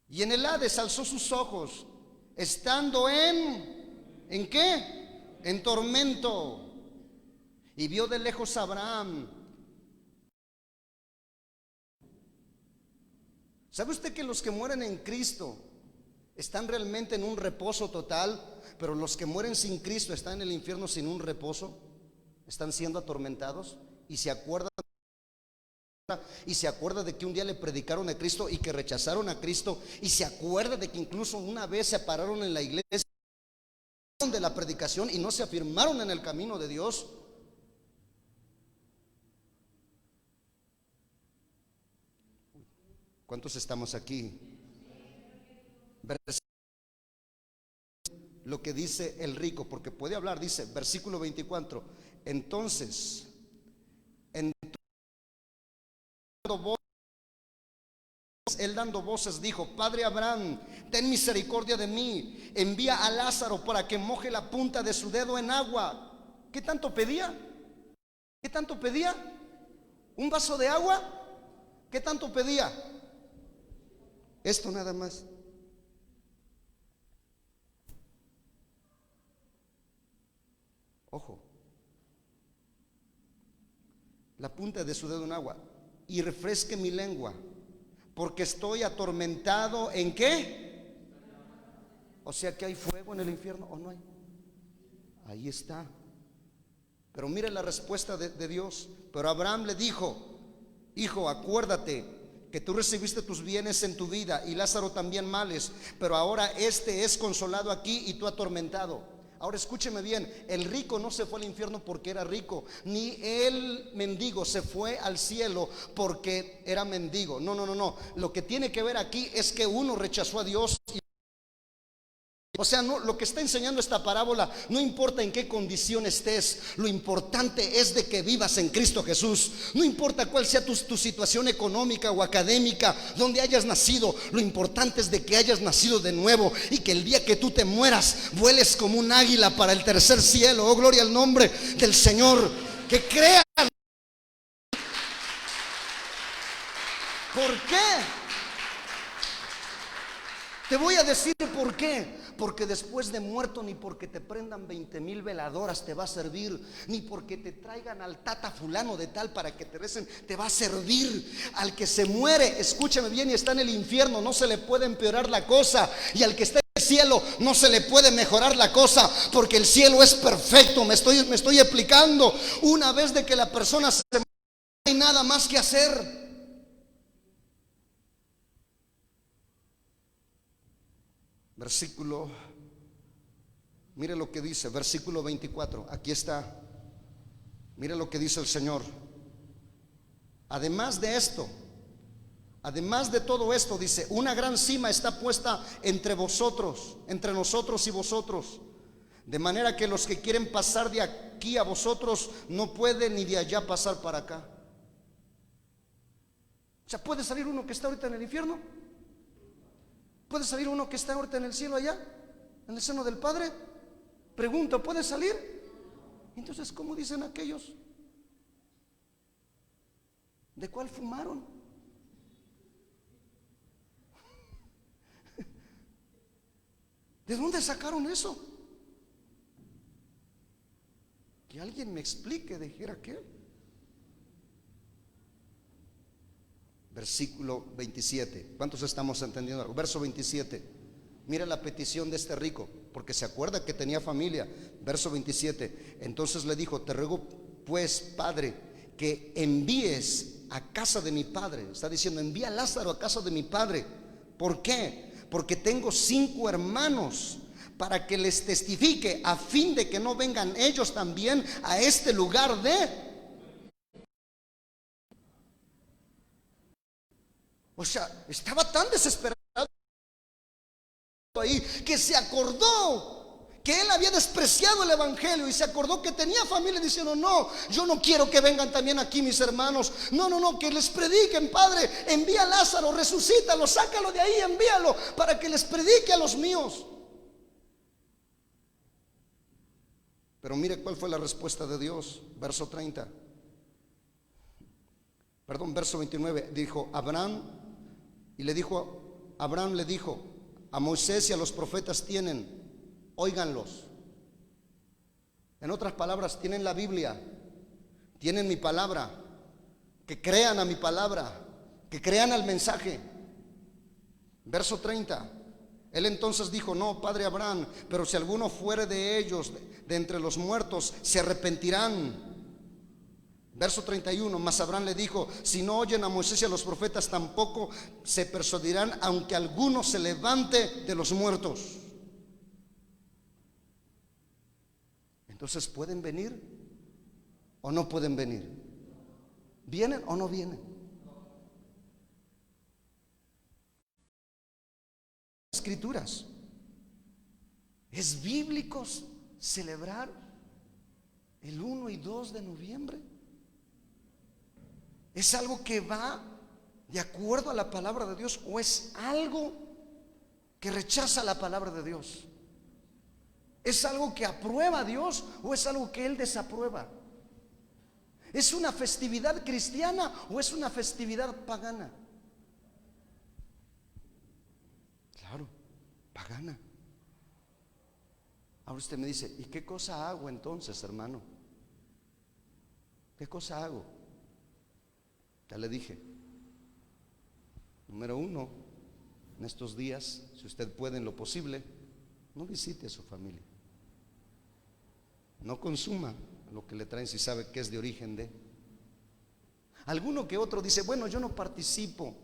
Speaker 1: Y en el Hades alzó sus ojos, estando ¿en qué? En tormento. Y vio de lejos a Abraham. ¿Sabe usted que los que mueren en Cristo están realmente en un reposo total? Pero los que mueren sin Cristo están en el infierno sin un reposo. Están siendo atormentados y se acuerdan de que un día le predicaron a Cristo y que rechazaron a Cristo, y se acuerda de que incluso una vez se pararon en la iglesia de la predicación y no se afirmaron en el camino de Dios. ¿Cuántos estamos aquí? Lo que dice el rico, porque puede hablar. Dice versículo 24: entonces él dando voces dijo: Padre Abraham, ten misericordia de mí, envía a Lázaro para que moje la punta de su dedo en agua. ¿Qué tanto pedía? ¿Qué tanto pedía? ¿Un vaso de agua? ¿Qué tanto pedía? Esto nada más. Ojo, la punta de su dedo en agua, y refresque mi lengua, porque estoy atormentado. ¿En qué? O sea que hay fuego en el infierno, ¿o no hay? Ahí está. Pero mire la respuesta de Dios. Pero Abraham le dijo: hijo, acuérdate que tú recibiste tus bienes en tu vida y Lázaro también males, pero ahora este es consolado aquí y tú atormentado. Ahora escúcheme bien, el rico no se fue al infierno porque era rico, ni el mendigo se fue al cielo porque era mendigo. No, no, no, no. Lo que tiene que ver aquí es que uno rechazó a Dios. O sea, no, lo que está enseñando esta parábola, no importa en qué condición estés, lo importante es de que vivas en Cristo Jesús. No importa cuál sea tu situación económica o académica, donde hayas nacido, lo importante es de que hayas nacido de nuevo y que el día que tú te mueras, vueles como un águila para el tercer cielo. Oh, gloria al nombre del Señor. Que crean. ¿Por qué? Te voy a decir por qué. Porque después de muerto, ni porque te prendan 20,000 veladoras te va a servir, ni porque te traigan al tata fulano de tal para que te recen te va a servir. Al que se muere, escúchame bien, y está en el infierno, no se le puede empeorar la cosa. Y al que está en el cielo, no se le puede mejorar la cosa, porque el cielo es perfecto. Me estoy explicando. Una vez de que la persona se muere, no hay nada más que hacer. Versículo, mire lo que dice, versículo 24, aquí está. Mire lo que dice el Señor. Además de esto, además de todo esto, dice, una gran cima está puesta entre vosotros, entre nosotros y vosotros, de manera que los que quieren pasar de aquí a vosotros no pueden ni de allá pasar para acá. O sea, ¿puede salir uno que está ahorita en el infierno? ¿Puede salir uno que está ahorita en el cielo allá, en el seno del Padre? Pregunto, ¿puede salir? Entonces, ¿cómo dicen aquellos? ¿De cuál fumaron? ¿De dónde sacaron eso? Que alguien me explique, dijera que. Versículo 27. ¿Cuántos estamos entendiendo? Verso 27. Mira la petición de este rico, porque se acuerda que tenía familia. Verso 27. Entonces le dijo, te ruego pues, Padre, que envíes a casa de mi padre. Está diciendo, envía a Lázaro a casa de mi padre. ¿Por qué? Porque tengo 5 hermanos, para que les testifique, a fin de que no vengan ellos también a este lugar de... O sea, estaba tan desesperado ahí que se acordó que él había despreciado el evangelio y se acordó que tenía familia, diciendo, no, yo no quiero que vengan también aquí mis hermanos. No, no, no, que les prediquen, Padre, envía a Lázaro, resucítalo, sácalo de ahí, envíalo para que les predique a los míos. Pero mire cuál fue la respuesta de Dios. Verso 30. Perdón, verso 29. Dijo Abraham, y le dijo, Abraham le dijo, a Moisés y a los profetas tienen, óiganlos. En otras palabras, tienen la Biblia, tienen mi palabra, que crean a mi palabra, que crean al mensaje. Verso 30. Él entonces dijo, no, padre Abraham, pero si alguno fuere de ellos, de entre los muertos, se arrepentirán. Verso 31, mas Abraham le dijo, si no oyen a Moisés y a los profetas, tampoco se persuadirán, aunque alguno se levante de los muertos. Entonces, ¿pueden venir o no pueden venir? ¿Vienen o no vienen? Escrituras. ¿Es bíblico celebrar el 1 y 2 de noviembre? ¿Es algo que va de acuerdo a la palabra de Dios o es algo que rechaza la palabra de Dios? ¿Es algo que aprueba a Dios o es algo que Él desaprueba? ¿Es una festividad cristiana o es una festividad pagana? Claro, pagana. Ahora usted me dice, ¿y qué cosa hago entonces, hermano? ¿Qué cosa hago? Ya le dije, número 1, en estos días, si usted puede en lo posible, no visite a su familia. No consuma lo que le traen si sabe que es de origen de. Alguno que otro dice, bueno, yo no participo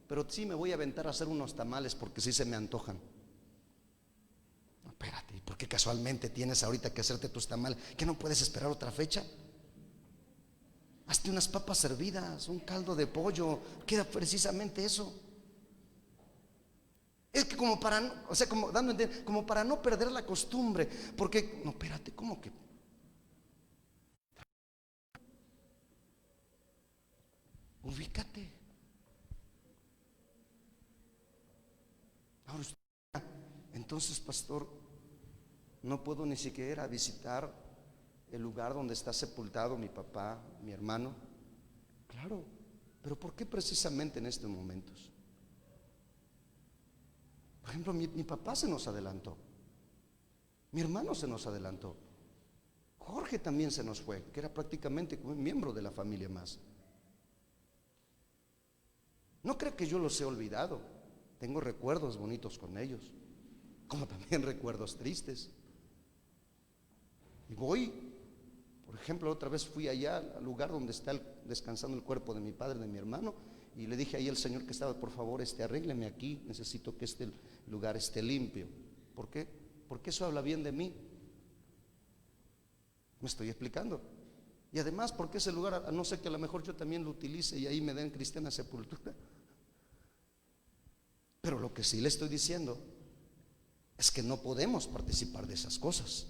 Speaker 1: pero sí me voy a aventar a hacer unos tamales porque sí se me antojan. No, espérate, ¿por qué casualmente tienes ahorita que hacerte tus tamales? ¿Que no puedes esperar otra fecha? Hazte unas papas hervidas, un caldo de pollo, queda precisamente eso. Es que como para, o sea, como dando a entender, como para no perder la costumbre, porque, no, espérate, ¿cómo que? Ubícate. Ahora usted, entonces, pastor, no puedo ni siquiera visitar el lugar donde está sepultado mi papá, mi hermano. Claro, pero ¿por qué precisamente en estos momentos? Por ejemplo, mi papá se nos adelantó, mi hermano se nos adelantó, Jorge también se nos fue, que era prácticamente como un miembro de la familia más. No creo que yo los he olvidado, tengo recuerdos bonitos con ellos, como también recuerdos tristes. Y voy, por ejemplo, otra vez fui allá al lugar donde está descansando el cuerpo de mi padre, de mi hermano, y le dije ahí al Señor que estaba, por favor, arrégleme aquí, necesito que este lugar esté limpio. ¿Por qué? Porque eso habla bien de mí. Me estoy explicando. Y además, porque ese lugar, a no ser que a lo mejor yo también lo utilice y ahí me den cristiana sepultura. Pero lo que sí le estoy diciendo es que no podemos participar de esas cosas,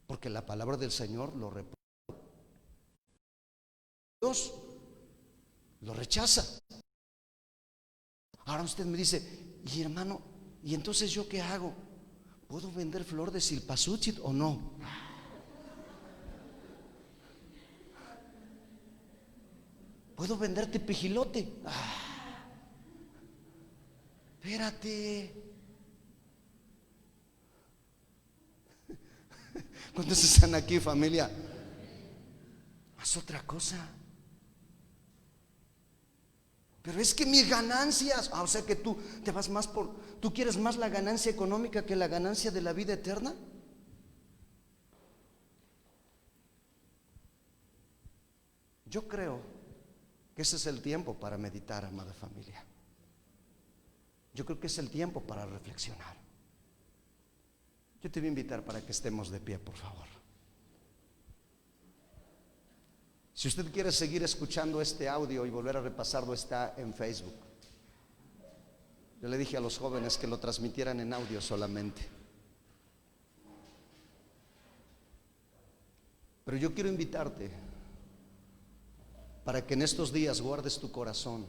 Speaker 1: porque la palabra del Señor lo reprocha. Dios lo rechaza. Ahora usted me dice, y hermano, ¿y entonces yo qué hago? ¿Puedo vender flor de cempasúchil o no? ¿Puedo venderte pijilote? Espérate. ¿Cuántos están aquí, familia? Haz otra cosa. Pero es que mis ganancias, o sea que tú te vas más por, tú quieres más la ganancia económica que la ganancia de la vida eterna. Yo creo que ese es el tiempo para meditar, amada familia. Yo creo que es el tiempo para reflexionar. Yo te voy a invitar para que estemos de pie, por favor. Si usted quiere seguir escuchando este audio y volver a repasarlo, está en Facebook. Yo le dije a los jóvenes que lo transmitieran en audio solamente. Pero yo quiero invitarte para que en estos días guardes tu corazón,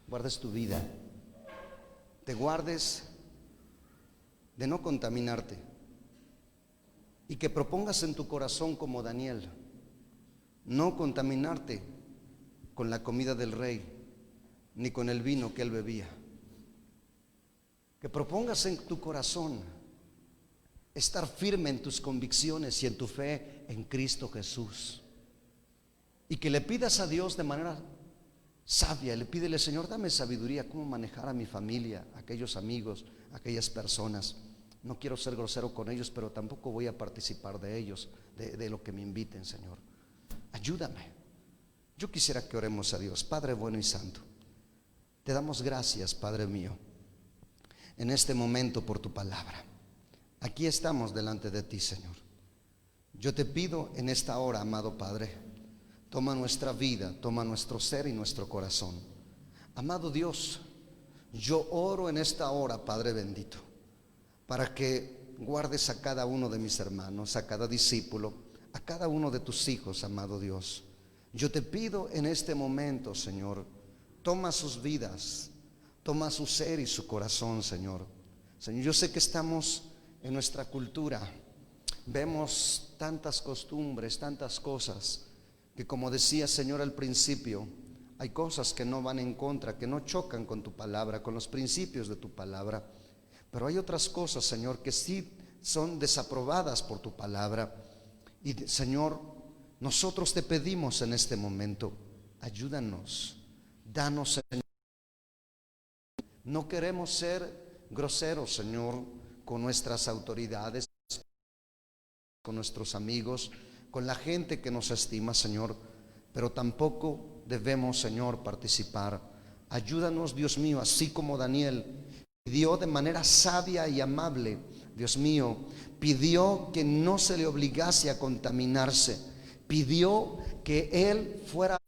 Speaker 1: guardes tu vida, te guardes de no contaminarte y que propongas en tu corazón como Daniel, no contaminarte con la comida del rey ni con el vino que él bebía. Que propongas en tu corazón estar firme en tus convicciones y en tu fe en Cristo Jesús, y que le pidas a Dios de manera sabia, le pídele, Señor, dame sabiduría, cómo manejar a mi familia, a aquellos amigos, a aquellas personas. No quiero ser grosero con ellos, pero tampoco voy a participar de ellos, de lo que me inviten, Señor. Ayúdame. Yo quisiera que oremos a Dios. Padre bueno y santo, te damos gracias, Padre mío, en este momento por tu palabra. Aquí estamos delante de ti, Señor. Yo te pido en esta hora, amado Padre, toma nuestra vida, toma nuestro ser y nuestro corazón. Amado Dios, yo oro en esta hora, Padre bendito, para que guardes a cada uno de mis hermanos, a cada discípulo, a cada uno de tus hijos, amado Dios. Yo te pido en este momento, Señor, toma sus vidas, toma su ser y su corazón, Señor. Señor, yo sé que estamos en nuestra cultura, vemos tantas costumbres, tantas cosas, que como decía, Señor, al principio, hay cosas que no van en contra, que no chocan con tu palabra, con los principios de tu palabra. Pero hay otras cosas, Señor, que sí son desaprobadas por tu palabra. Y Señor, nosotros te pedimos en este momento, ayúdanos, danos, Señor. No queremos ser groseros, Señor, con nuestras autoridades, con nuestros amigos, con la gente que nos estima, Señor, pero tampoco debemos, Señor, participar Ayúdanos, Dios mío, así como Daniel pidió de manera sabia y amable, Dios mío, pidió que no se le obligase a contaminarse, pidió que él fuera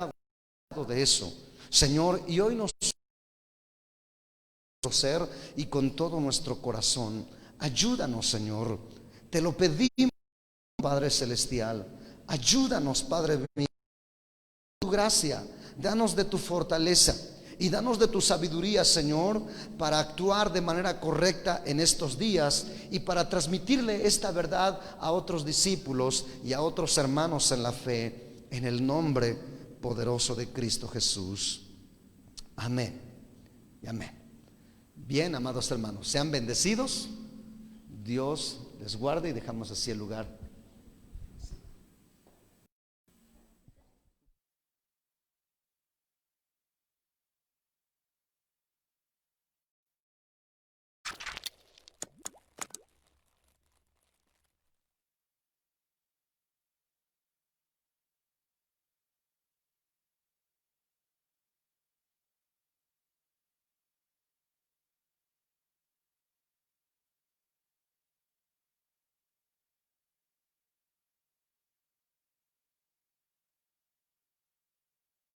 Speaker 1: de eso, Señor. Y hoy nos ser y con todo nuestro corazón, ayúdanos, Señor, te lo pedimos, Padre celestial. Ayúdanos, Padre mío, tu gracia, danos de tu fortaleza y danos de tu sabiduría, Señor, para actuar de manera correcta en estos días y para transmitirle esta verdad a otros discípulos y a otros hermanos en la fe, en el nombre poderoso de Cristo Jesús. Amén y amén. Bien, amados hermanos, sean bendecidos. Dios les guarde y dejamos así el lugar